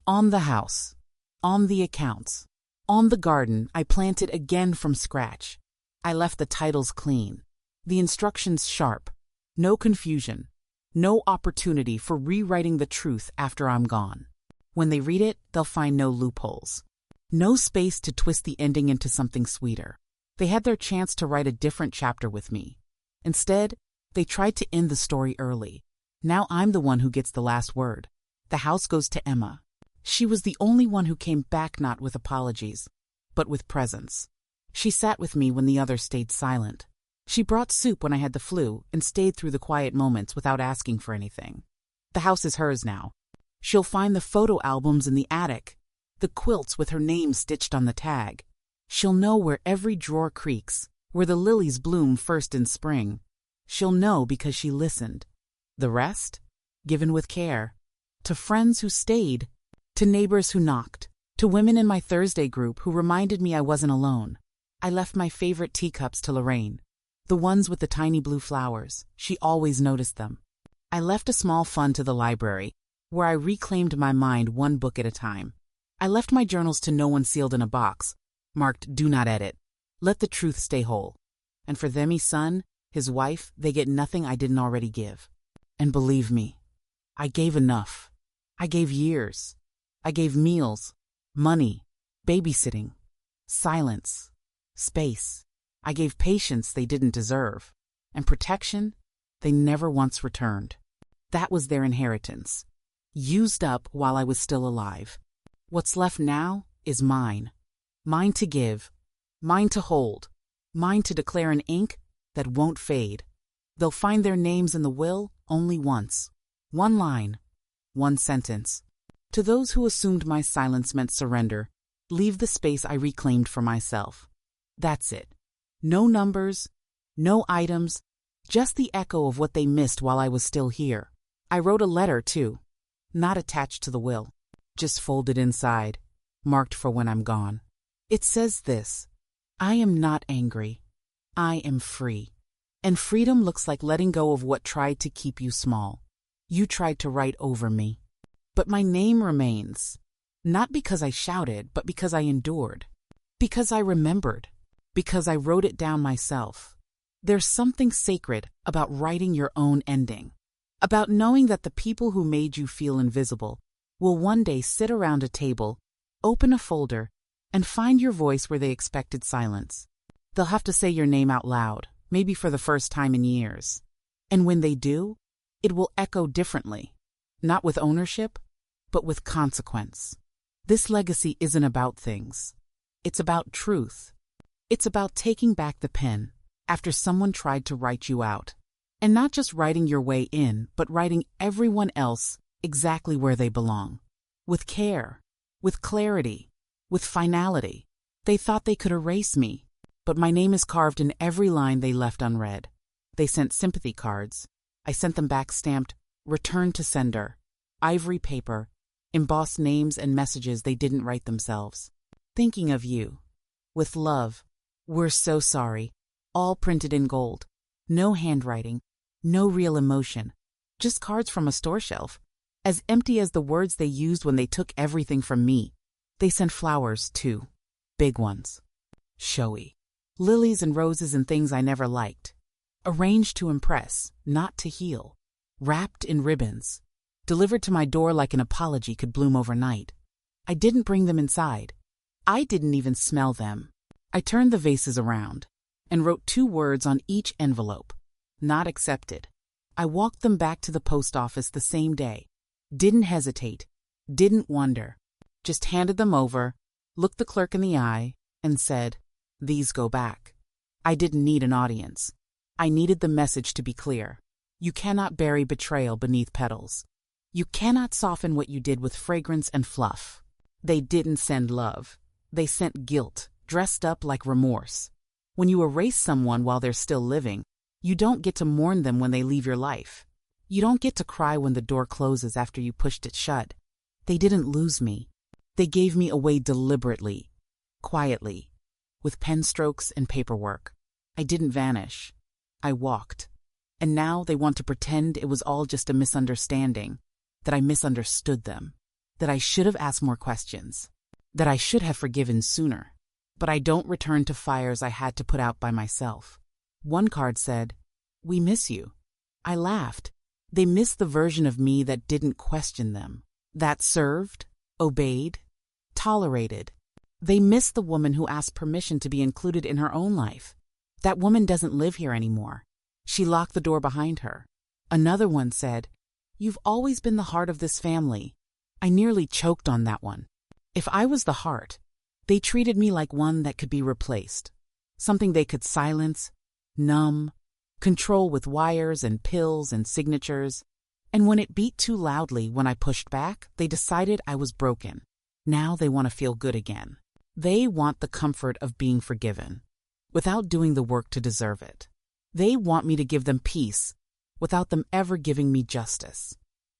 On the house, on the accounts, on the garden I planted again from scratch. I left the titles clean, the instructions sharp, no confusion, no opportunity for rewriting the truth after I'm gone. When they read it, they'll find no loopholes, no space to twist the ending into something sweeter. They had their chance to write a different chapter with me. Instead, they tried to end the story early. Now I'm the one who gets the last word. The house goes to Emma. She was the only one who came back not with apologies, but with presence. She sat with me when the others stayed silent. She brought soup when I had the flu and stayed through the quiet moments without asking for anything. The house is hers now. She'll find the photo albums in the attic, the quilts with her name stitched on the tag. She'll know where every drawer creaks, where the lilies bloom first in spring. She'll know because she listened. The rest? Given with care. To friends who stayed, to neighbors who knocked, to women in my Thursday group who reminded me I wasn't alone. I left my favorite teacups to Lorraine. The ones with the tiny blue flowers. She always noticed them. I left a small fund to the library, where I reclaimed my mind one book at a time. I left my journals to no one sealed in a box, marked "Do not edit." Let the truth stay whole. And for Themy's son, his wife, they get nothing I didn't already give. And believe me, I gave enough. I gave years. I gave meals, money, babysitting, silence, space. I gave patience they didn't deserve, and protection they never once returned. That was their inheritance, used up while I was still alive. What's left now is mine. Mine to give, mine to hold, mine to declare in ink that won't fade. They'll find their names in the will only once. One line, one sentence. To those who assumed my silence meant surrender, leave the space I reclaimed for myself. That's it. No numbers, no items, just the echo of what they missed while I was still here. I wrote a letter, too, not attached to the will, just folded inside, marked for when I'm gone. It says this: I am not angry. I am free. And freedom looks like letting go of what tried to keep you small. You tried to write over me. But my name remains, not because I shouted, but because I endured, because I remembered, because I wrote it down myself. There's something sacred about writing your own ending, about knowing that the people who made you feel invisible will one day sit around a table, open a folder, and find your voice where they expected silence. They'll have to say your name out loud, maybe for the first time in years. And when they do, it will echo differently. Not with ownership, but with consequence. This legacy isn't about things. It's about truth. It's about taking back the pen after someone tried to write you out. And not just writing your way in, but writing everyone else exactly where they belong. With care, with clarity, with finality. They thought they could erase me, but my name is carved in every line they left unread. They sent sympathy cards. I sent them back stamped, "Return to sender," ivory paper, embossed names and messages they didn't write themselves. Thinking of you. With love. We're so sorry. All printed in gold. No handwriting. No real emotion. Just cards from a store shelf. As empty as the words they used when they took everything from me. They sent flowers, too. Big ones. Showy. Lilies and roses and things I never liked. Arranged to impress, not to heal. Wrapped in ribbons. Delivered to my door like an apology could bloom overnight. I didn't bring them inside. I didn't even smell them. I turned the vases around and wrote 2 words on each envelope. Not accepted. I walked them back to the post office the same day. Didn't hesitate. Didn't wonder. Just handed them over, looked the clerk in the eye, and said, "These go back." I didn't need an audience. I needed the message to be clear. You cannot bury betrayal beneath petals. You cannot soften what you did with fragrance and fluff. They didn't send love. They sent guilt, dressed up like remorse. When you erase someone while they're still living, you don't get to mourn them when they leave your life. You don't get to cry when the door closes after you pushed it shut. They didn't lose me. They gave me away deliberately, quietly, with pen strokes and paperwork. I didn't vanish. I walked. And now they want to pretend it was all just a misunderstanding, that I misunderstood them, that I should have asked more questions, that I should have forgiven sooner. But I don't return to fires I had to put out by myself. One card said, "We miss you." I laughed. They missed the version of me that didn't question them, that served, obeyed, tolerated. They missed the woman who asked permission to be included in her own life. That woman doesn't live here anymore. She locked the door behind her. Another one said, "You've always been the heart of this family." I nearly choked on that one. If I was the heart, they treated me like one that could be replaced, something they could silence, numb, control with wires and pills and signatures. And when it beat too loudly when I pushed back, they decided I was broken. Now they want to feel good again. They want the comfort of being forgiven, without doing the work to deserve it. They want me to give them peace, without them ever giving me justice.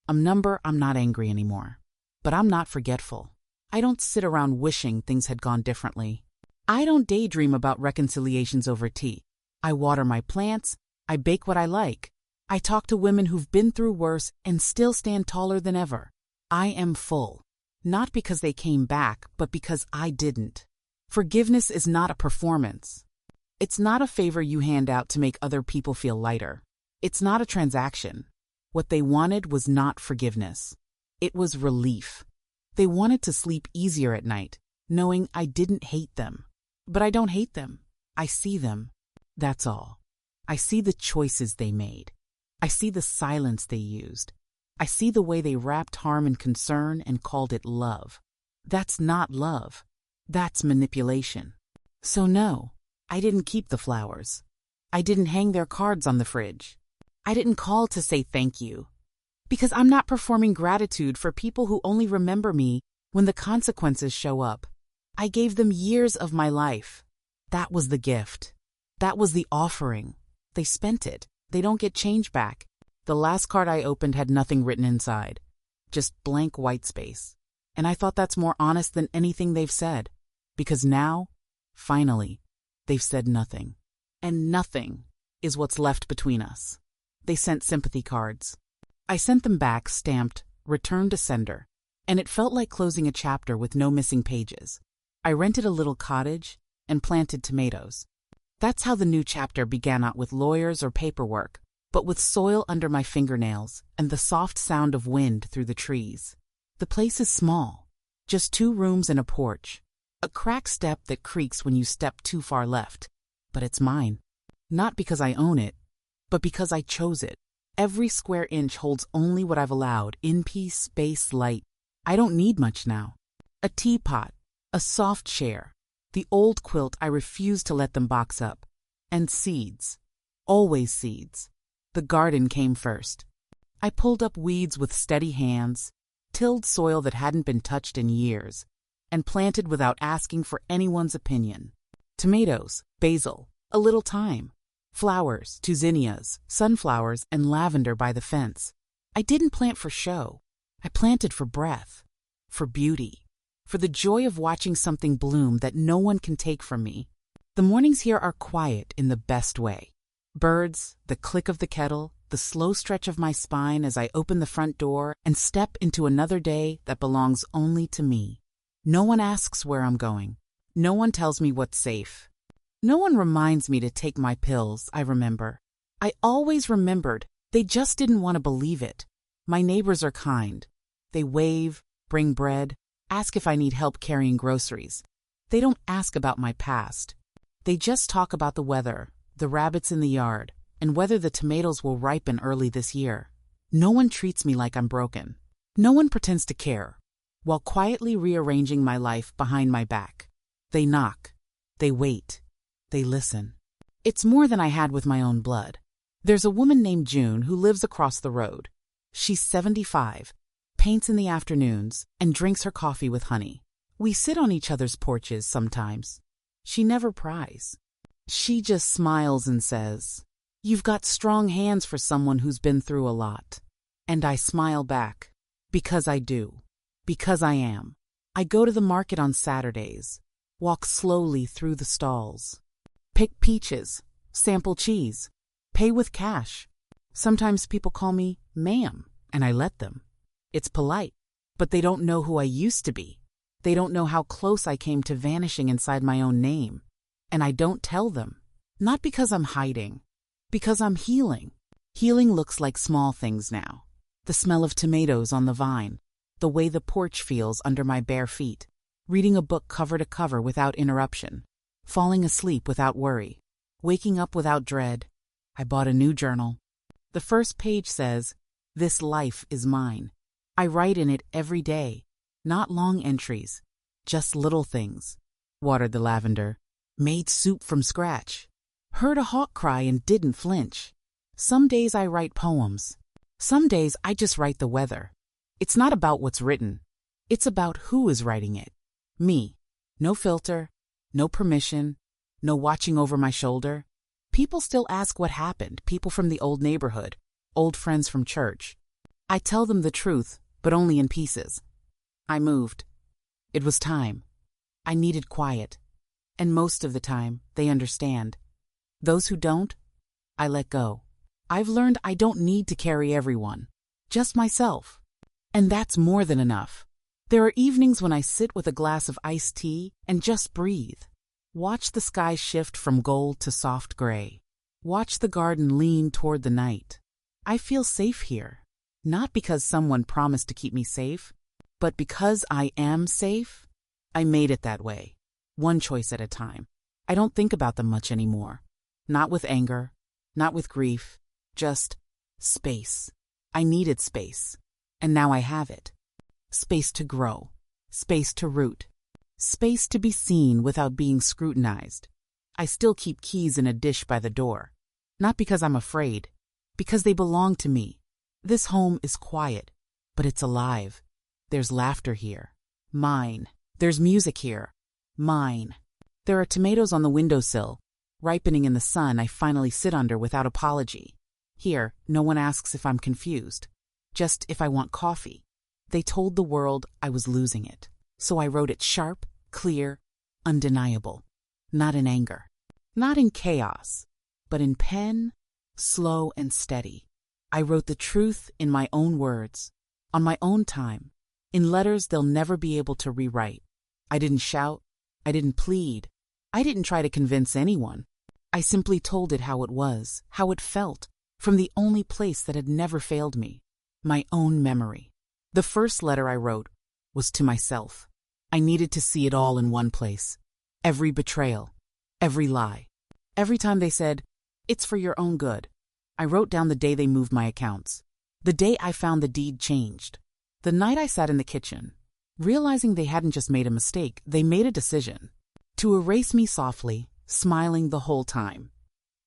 I'm not angry anymore. But I'm not forgetful. I don't sit around wishing things had gone differently. I don't daydream about reconciliations over tea. I water my plants. I bake what I like. I talk to women who've been through worse and still stand taller than ever. I am full. Not because they came back, but because I didn't. Forgiveness is not a performance. It's not a favor you hand out to make other people feel lighter. It's not a transaction. What they wanted was not forgiveness. It was relief. They wanted to sleep easier at night, knowing I didn't hate them. But I don't hate them. I see them. That's all. I see the choices they made. I see the silence they used. I see the way they wrapped harm in concern and called it love. That's not love. That's manipulation. So no, I didn't keep the flowers. I didn't hang their cards on the fridge. I didn't call to say thank you. Because I'm not performing gratitude for people who only remember me when the consequences show up. I gave them years of my life. That was the gift. That was the offering. They spent it. They don't get change back. The last card I opened had nothing written inside. Just blank white space. And I thought that's more honest than anything they've said. Because now, finally, they've said nothing. And nothing is what's left between us. They sent sympathy cards. I sent them back stamped, "Return to sender." And it felt like closing a chapter with no missing pages. I rented a little cottage and planted tomatoes. That's how the new chapter began, not with lawyers or paperwork, but with soil under my fingernails and the soft sound of wind through the trees. The place is small, just 2 rooms and a porch, a cracked step that creaks when you step too far left. But it's mine. Not because I own it, but because I chose it. Every square inch holds only what I've allowed, in peace, space, light. I don't need much now. A teapot, a soft chair, the old quilt I refuse to let them box up, and seeds. Always seeds. The garden came first. I pulled up weeds with steady hands, tilled soil that hadn't been touched in years, and planted without asking for anyone's opinion. Tomatoes, basil, a little thyme, flowers, two zinnias, sunflowers, and lavender by the fence. I didn't plant for show. I planted for breath, for beauty, for the joy of watching something bloom that no one can take from me. The mornings here are quiet in the best way. Birds, the click of the kettle, the slow stretch of my spine as I open the front door and step into another day that belongs only to me. No one asks where I'm going. No one tells me what's safe. No one reminds me to take my pills, I remember. I always remembered. They just didn't want to believe it. My neighbors are kind. They wave, bring bread, ask if I need help carrying groceries. They don't ask about my past. They just talk about the weather, the rabbits in the yard, and whether the tomatoes will ripen early this year. No one treats me like I'm broken. No one pretends to care, while quietly rearranging my life behind my back. They knock. They wait. They listen. It's more than I had with my own blood. There's a woman named June who lives across the road. She's 75, paints in the afternoons, and drinks her coffee with honey. We sit on each other's porches sometimes. She never pries. She just smiles and says, "You've got strong hands for someone who's been through a lot." And I smile back. Because I do. Because I am. I go to the market on Saturdays, walk slowly through the stalls, pick peaches, sample cheese, pay with cash. Sometimes people call me ma'am, and I let them. It's polite, but they don't know who I used to be. They don't know how close I came to vanishing inside my own name. And I don't tell them. Not because I'm hiding. Because I'm healing. Healing looks like small things now. The smell of tomatoes on the vine. The way the porch feels under my bare feet. Reading a book cover to cover without interruption. Falling asleep without worry. Waking up without dread. I bought a new journal. The first page says, "This life is mine." I write in it every day. Not long entries. Just little things. Watered the lavender. Made soup from scratch. Heard a hawk cry and didn't flinch. Some days I write poems. Some days I just write the weather. It's not about what's written. It's about who is writing it. Me. No filter. No permission. No watching over my shoulder. People still ask what happened. People from the old neighborhood. Old friends from church. I tell them the truth, but only in pieces. I moved. It was time. I needed quiet. And most of the time, they understand. Those who don't, I let go. I've learned I don't need to carry everyone. Just myself. And that's more than enough. There are evenings when I sit with a glass of iced tea and just breathe. Watch the sky shift from gold to soft gray. Watch the garden lean toward the night. I feel safe here. Not because someone promised to keep me safe, but because I am safe. I made it that way. One choice at a time. I don't think about them much anymore. Not with anger. Not with grief. Just space. I needed space. And now I have it. Space to grow. Space to root. Space to be seen without being scrutinized. I still keep keys in a dish by the door. Not because I'm afraid. Because they belong to me. This home is quiet, but it's alive. There's laughter here. Mine. There's music here. Mine. There are tomatoes on the windowsill. Ripening in the sun, I finally sit under without apology. Here, no one asks if I'm confused. Just if I want coffee. They told the world I was losing it. So I wrote it sharp, clear, undeniable. Not in anger. Not in chaos. But in pen, slow and steady. I wrote the truth in my own words. On my own time. In letters they'll never be able to rewrite. I didn't shout. I didn't plead. I didn't try to convince anyone. I simply told it how it was, how it felt, from the only place that had never failed me. My own memory. The first letter I wrote was to myself. I needed to see it all in one place. Every betrayal. Every lie. Every time they said, "It's for your own good." I wrote down the day they moved my accounts. The day I found the deed changed. The night I sat in the kitchen, realizing they hadn't just made a mistake, they made a decision to erase me softly, smiling the whole time.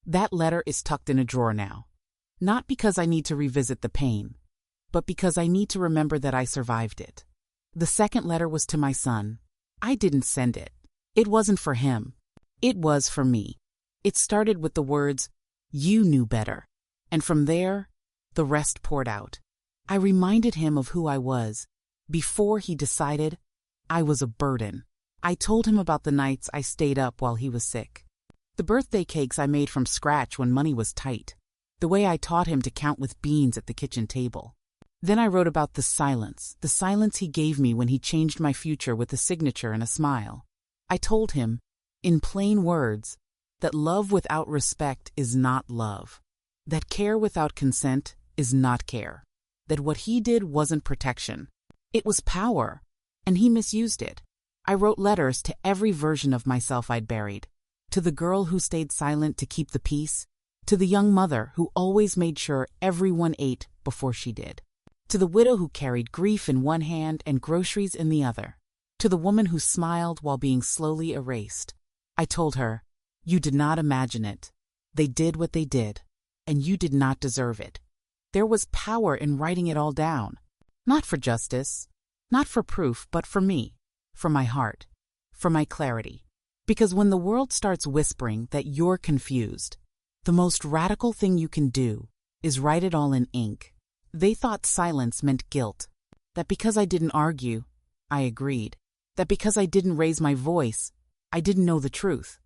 That letter is tucked in a drawer now. Not because I need to revisit the pain, but because I need to remember that I survived it. The second letter was to my son. I didn't send it. It wasn't for him. It was for me. It started with the words, "You knew better." And from there, the rest poured out. I reminded him of who I was. Before he decided, I was a burden. I told him about the nights I stayed up while he was sick. The birthday cakes I made from scratch when money was tight. The way I taught him to count with beans at the kitchen table. Then I wrote about the silence he gave me when he changed my future with a signature and a smile. I told him, in plain words, that love without respect is not love. That care without consent is not care. That what he did wasn't protection. It was power, and he misused it. I wrote letters to every version of myself I'd buried. To the girl who stayed silent to keep the peace. To the young mother who always made sure everyone ate before she did. To the widow who carried grief in one hand and groceries in the other. To the woman who smiled while being slowly erased. I told her, "You did not imagine it. They did what they did, and you did not deserve it." There was power in writing it all down. Not for justice, not for proof, but for me, for my heart, for my clarity. Because when the world starts whispering that you're confused, the most radical thing you can do is write it all in ink. They thought silence meant guilt. That because I didn't argue, I agreed. That because I didn't raise my voice, I didn't know the truth.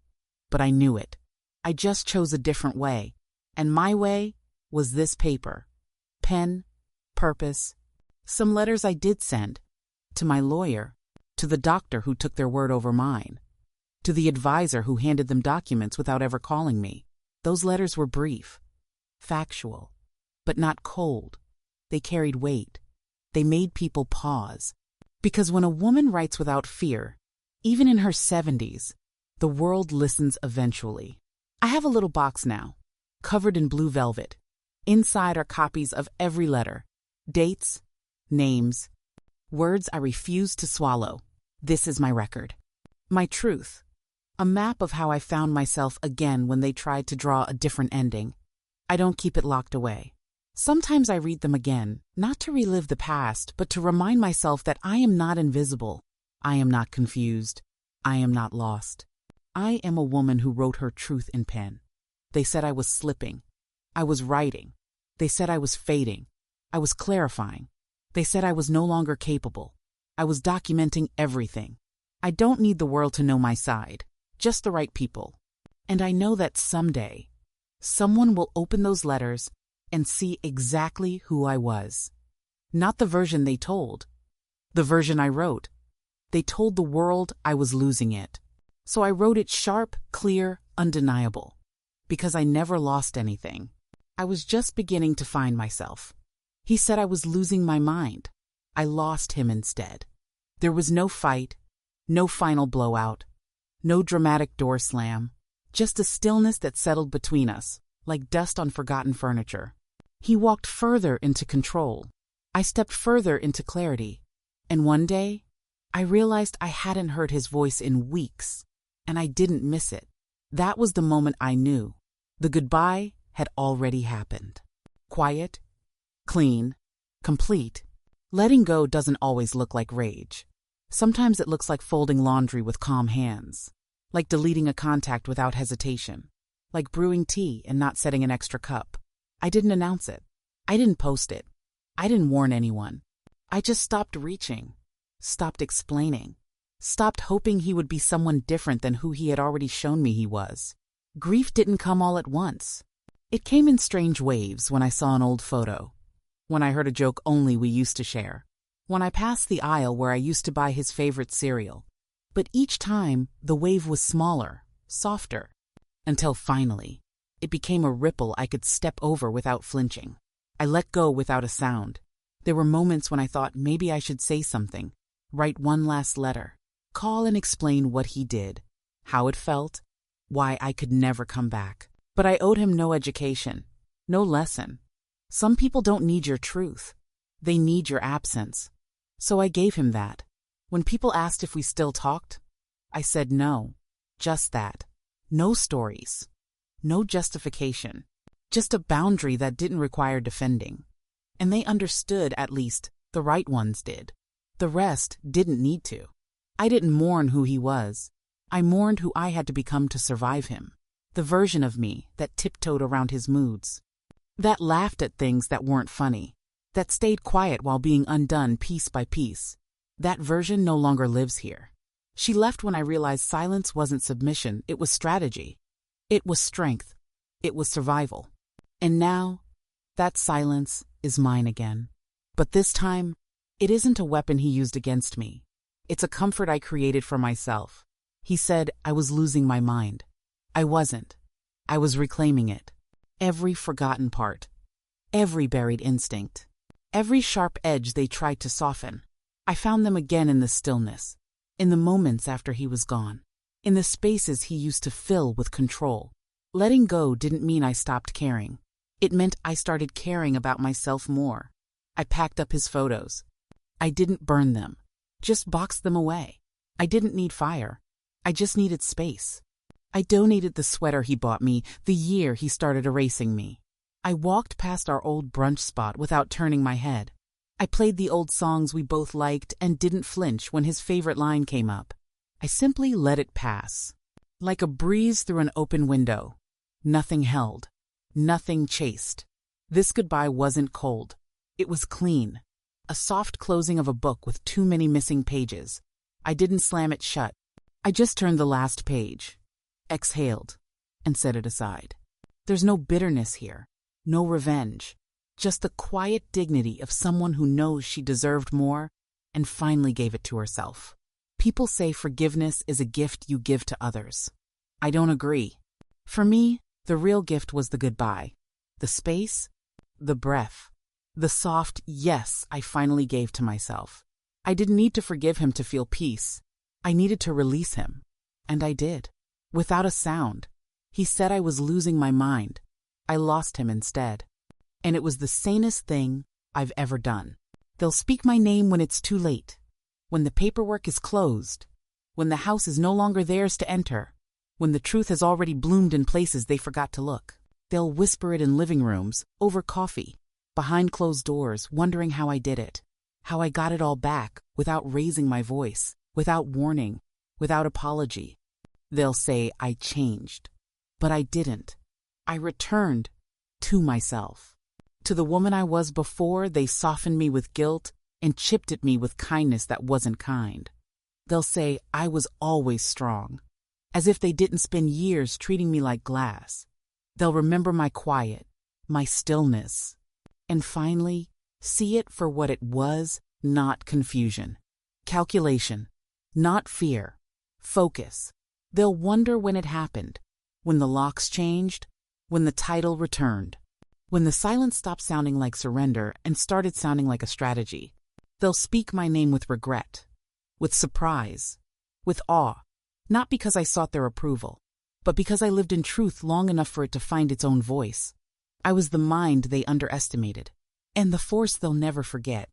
But I knew it. I just chose a different way. And my way was this paper. Pen, purpose. Some letters I did send. To my lawyer. To the doctor who took their word over mine. To the advisor who handed them documents without ever calling me. Those letters were brief. Factual. But not cold. They carried weight. They made people pause. Because when a woman writes without fear, even in her 70s, the world listens eventually. I have a little box now, covered in blue velvet. Inside are copies of every letter. Dates, names, words I refuse to swallow. This is my record. My truth. A map of how I found myself again when they tried to draw a different ending. I don't keep it locked away. Sometimes I read them again, not to relive the past, but to remind myself that I am not invisible. I am not confused. I am not lost. I am a woman who wrote her truth in pen. They said I was slipping. I was writing. They said I was fading. I was clarifying. They said I was no longer capable. I was documenting everything. I don't need the world to know my side, just the right people. And I know that someday, someone will open those letters and see exactly who I was. Not the version they told, the version I wrote. They told the world I was losing it. So I wrote it sharp, clear, undeniable. Because I never lost anything. I was just beginning to find myself. He said I was losing my mind. I lost him instead. There was no fight, no final blowout, no dramatic door slam, just a stillness that settled between us, like dust on forgotten furniture. He walked further into control. I stepped further into clarity. And one day, I realized I hadn't heard his voice in weeks, and I didn't miss it. That was the moment I knew. The goodbye had already happened. Quiet, clean, complete. Letting go doesn't always look like rage. Sometimes it looks like folding laundry with calm hands, like deleting a contact without hesitation, like brewing tea and not setting an extra cup. I didn't announce it. I didn't post it. I didn't warn anyone. I just stopped reaching, stopped explaining, stopped hoping he would be someone different than who he had already shown me he was. Grief didn't come all at once. It came in strange waves when I saw an old photo, when I heard a joke only we used to share, when I passed the aisle where I used to buy his favorite cereal. But each time, the wave was smaller, softer, until finally, it became a ripple I could step over without flinching. I let go without a sound. There were moments when I thought maybe I should say something, write one last letter, call and explain what he did, how it felt, why I could never come back. But I owed him no education, No lesson. Some people don't need your truth. They need your absence. So I gave him that. When people asked if we still talked, I said no. Just that. No stories. No justification. Just a boundary that didn't require defending. And they understood, at least, the right ones did. The rest didn't need to. I didn't mourn who he was. I mourned who I had to become to survive him. The version of me that tiptoed around his moods. That laughed at things that weren't funny. That stayed quiet while being undone piece by piece. That version no longer lives here. She left when I realized silence wasn't submission, it was strategy. It was strength. It was survival. And now, that silence is mine again. But this time, it isn't a weapon he used against me. It's a comfort I created for myself. He said I was losing my mind. I wasn't. I was reclaiming it. Every forgotten part. Every buried instinct. Every sharp edge they tried to soften. I found them again in the stillness. In the moments after he was gone. In the spaces he used to fill with control. Letting go didn't mean I stopped caring. It meant I started caring about myself more. I packed up his photos. I didn't burn them. Just boxed them away. I didn't need fire. I just needed space. I donated the sweater he bought me the year he started erasing me. I walked past our old brunch spot without turning my head. I played the old songs we both liked and didn't flinch when his favorite line came up. I simply let it pass. Like a breeze through an open window. Nothing held. Nothing chased. This goodbye wasn't cold. It was clean. A soft closing of a book with too many missing pages. I didn't slam it shut. I just turned the last page, exhaled, and set it aside. There's no bitterness here, no revenge, just the quiet dignity of someone who knows she deserved more and finally gave it to herself. People say forgiveness is a gift you give to others. I don't agree. For me, the real gift was the goodbye, the space, the breath, the soft yes I finally gave to myself. I didn't need to forgive him to feel peace. I needed to release him. And I did. Without a sound. He said I was losing my mind. I lost him instead. And it was the sanest thing I've ever done. They'll speak my name when it's too late. When the paperwork is closed. When the house is no longer theirs to enter. When the truth has already bloomed in places they forgot to look. They'll whisper it in living rooms, over coffee, behind closed doors, wondering how I did it. How I got it all back without raising my voice, without warning, without apology. They'll say I changed. But I didn't. I returned to myself. To the woman I was before, they softened me with guilt and chipped at me with kindness that wasn't kind. They'll say I was always strong, as if they didn't spend years treating me like glass. They'll remember my quiet, my stillness, and finally see it for what it was, not confusion. Calculation, not fear. Focus. They'll wonder when it happened, when the locks changed, when the title returned, when the silence stopped sounding like surrender and started sounding like a strategy. They'll speak my name with regret, with surprise, with awe, not because I sought their approval, but because I lived in truth long enough for it to find its own voice. I was the mind they underestimated, and the force they'll never forget.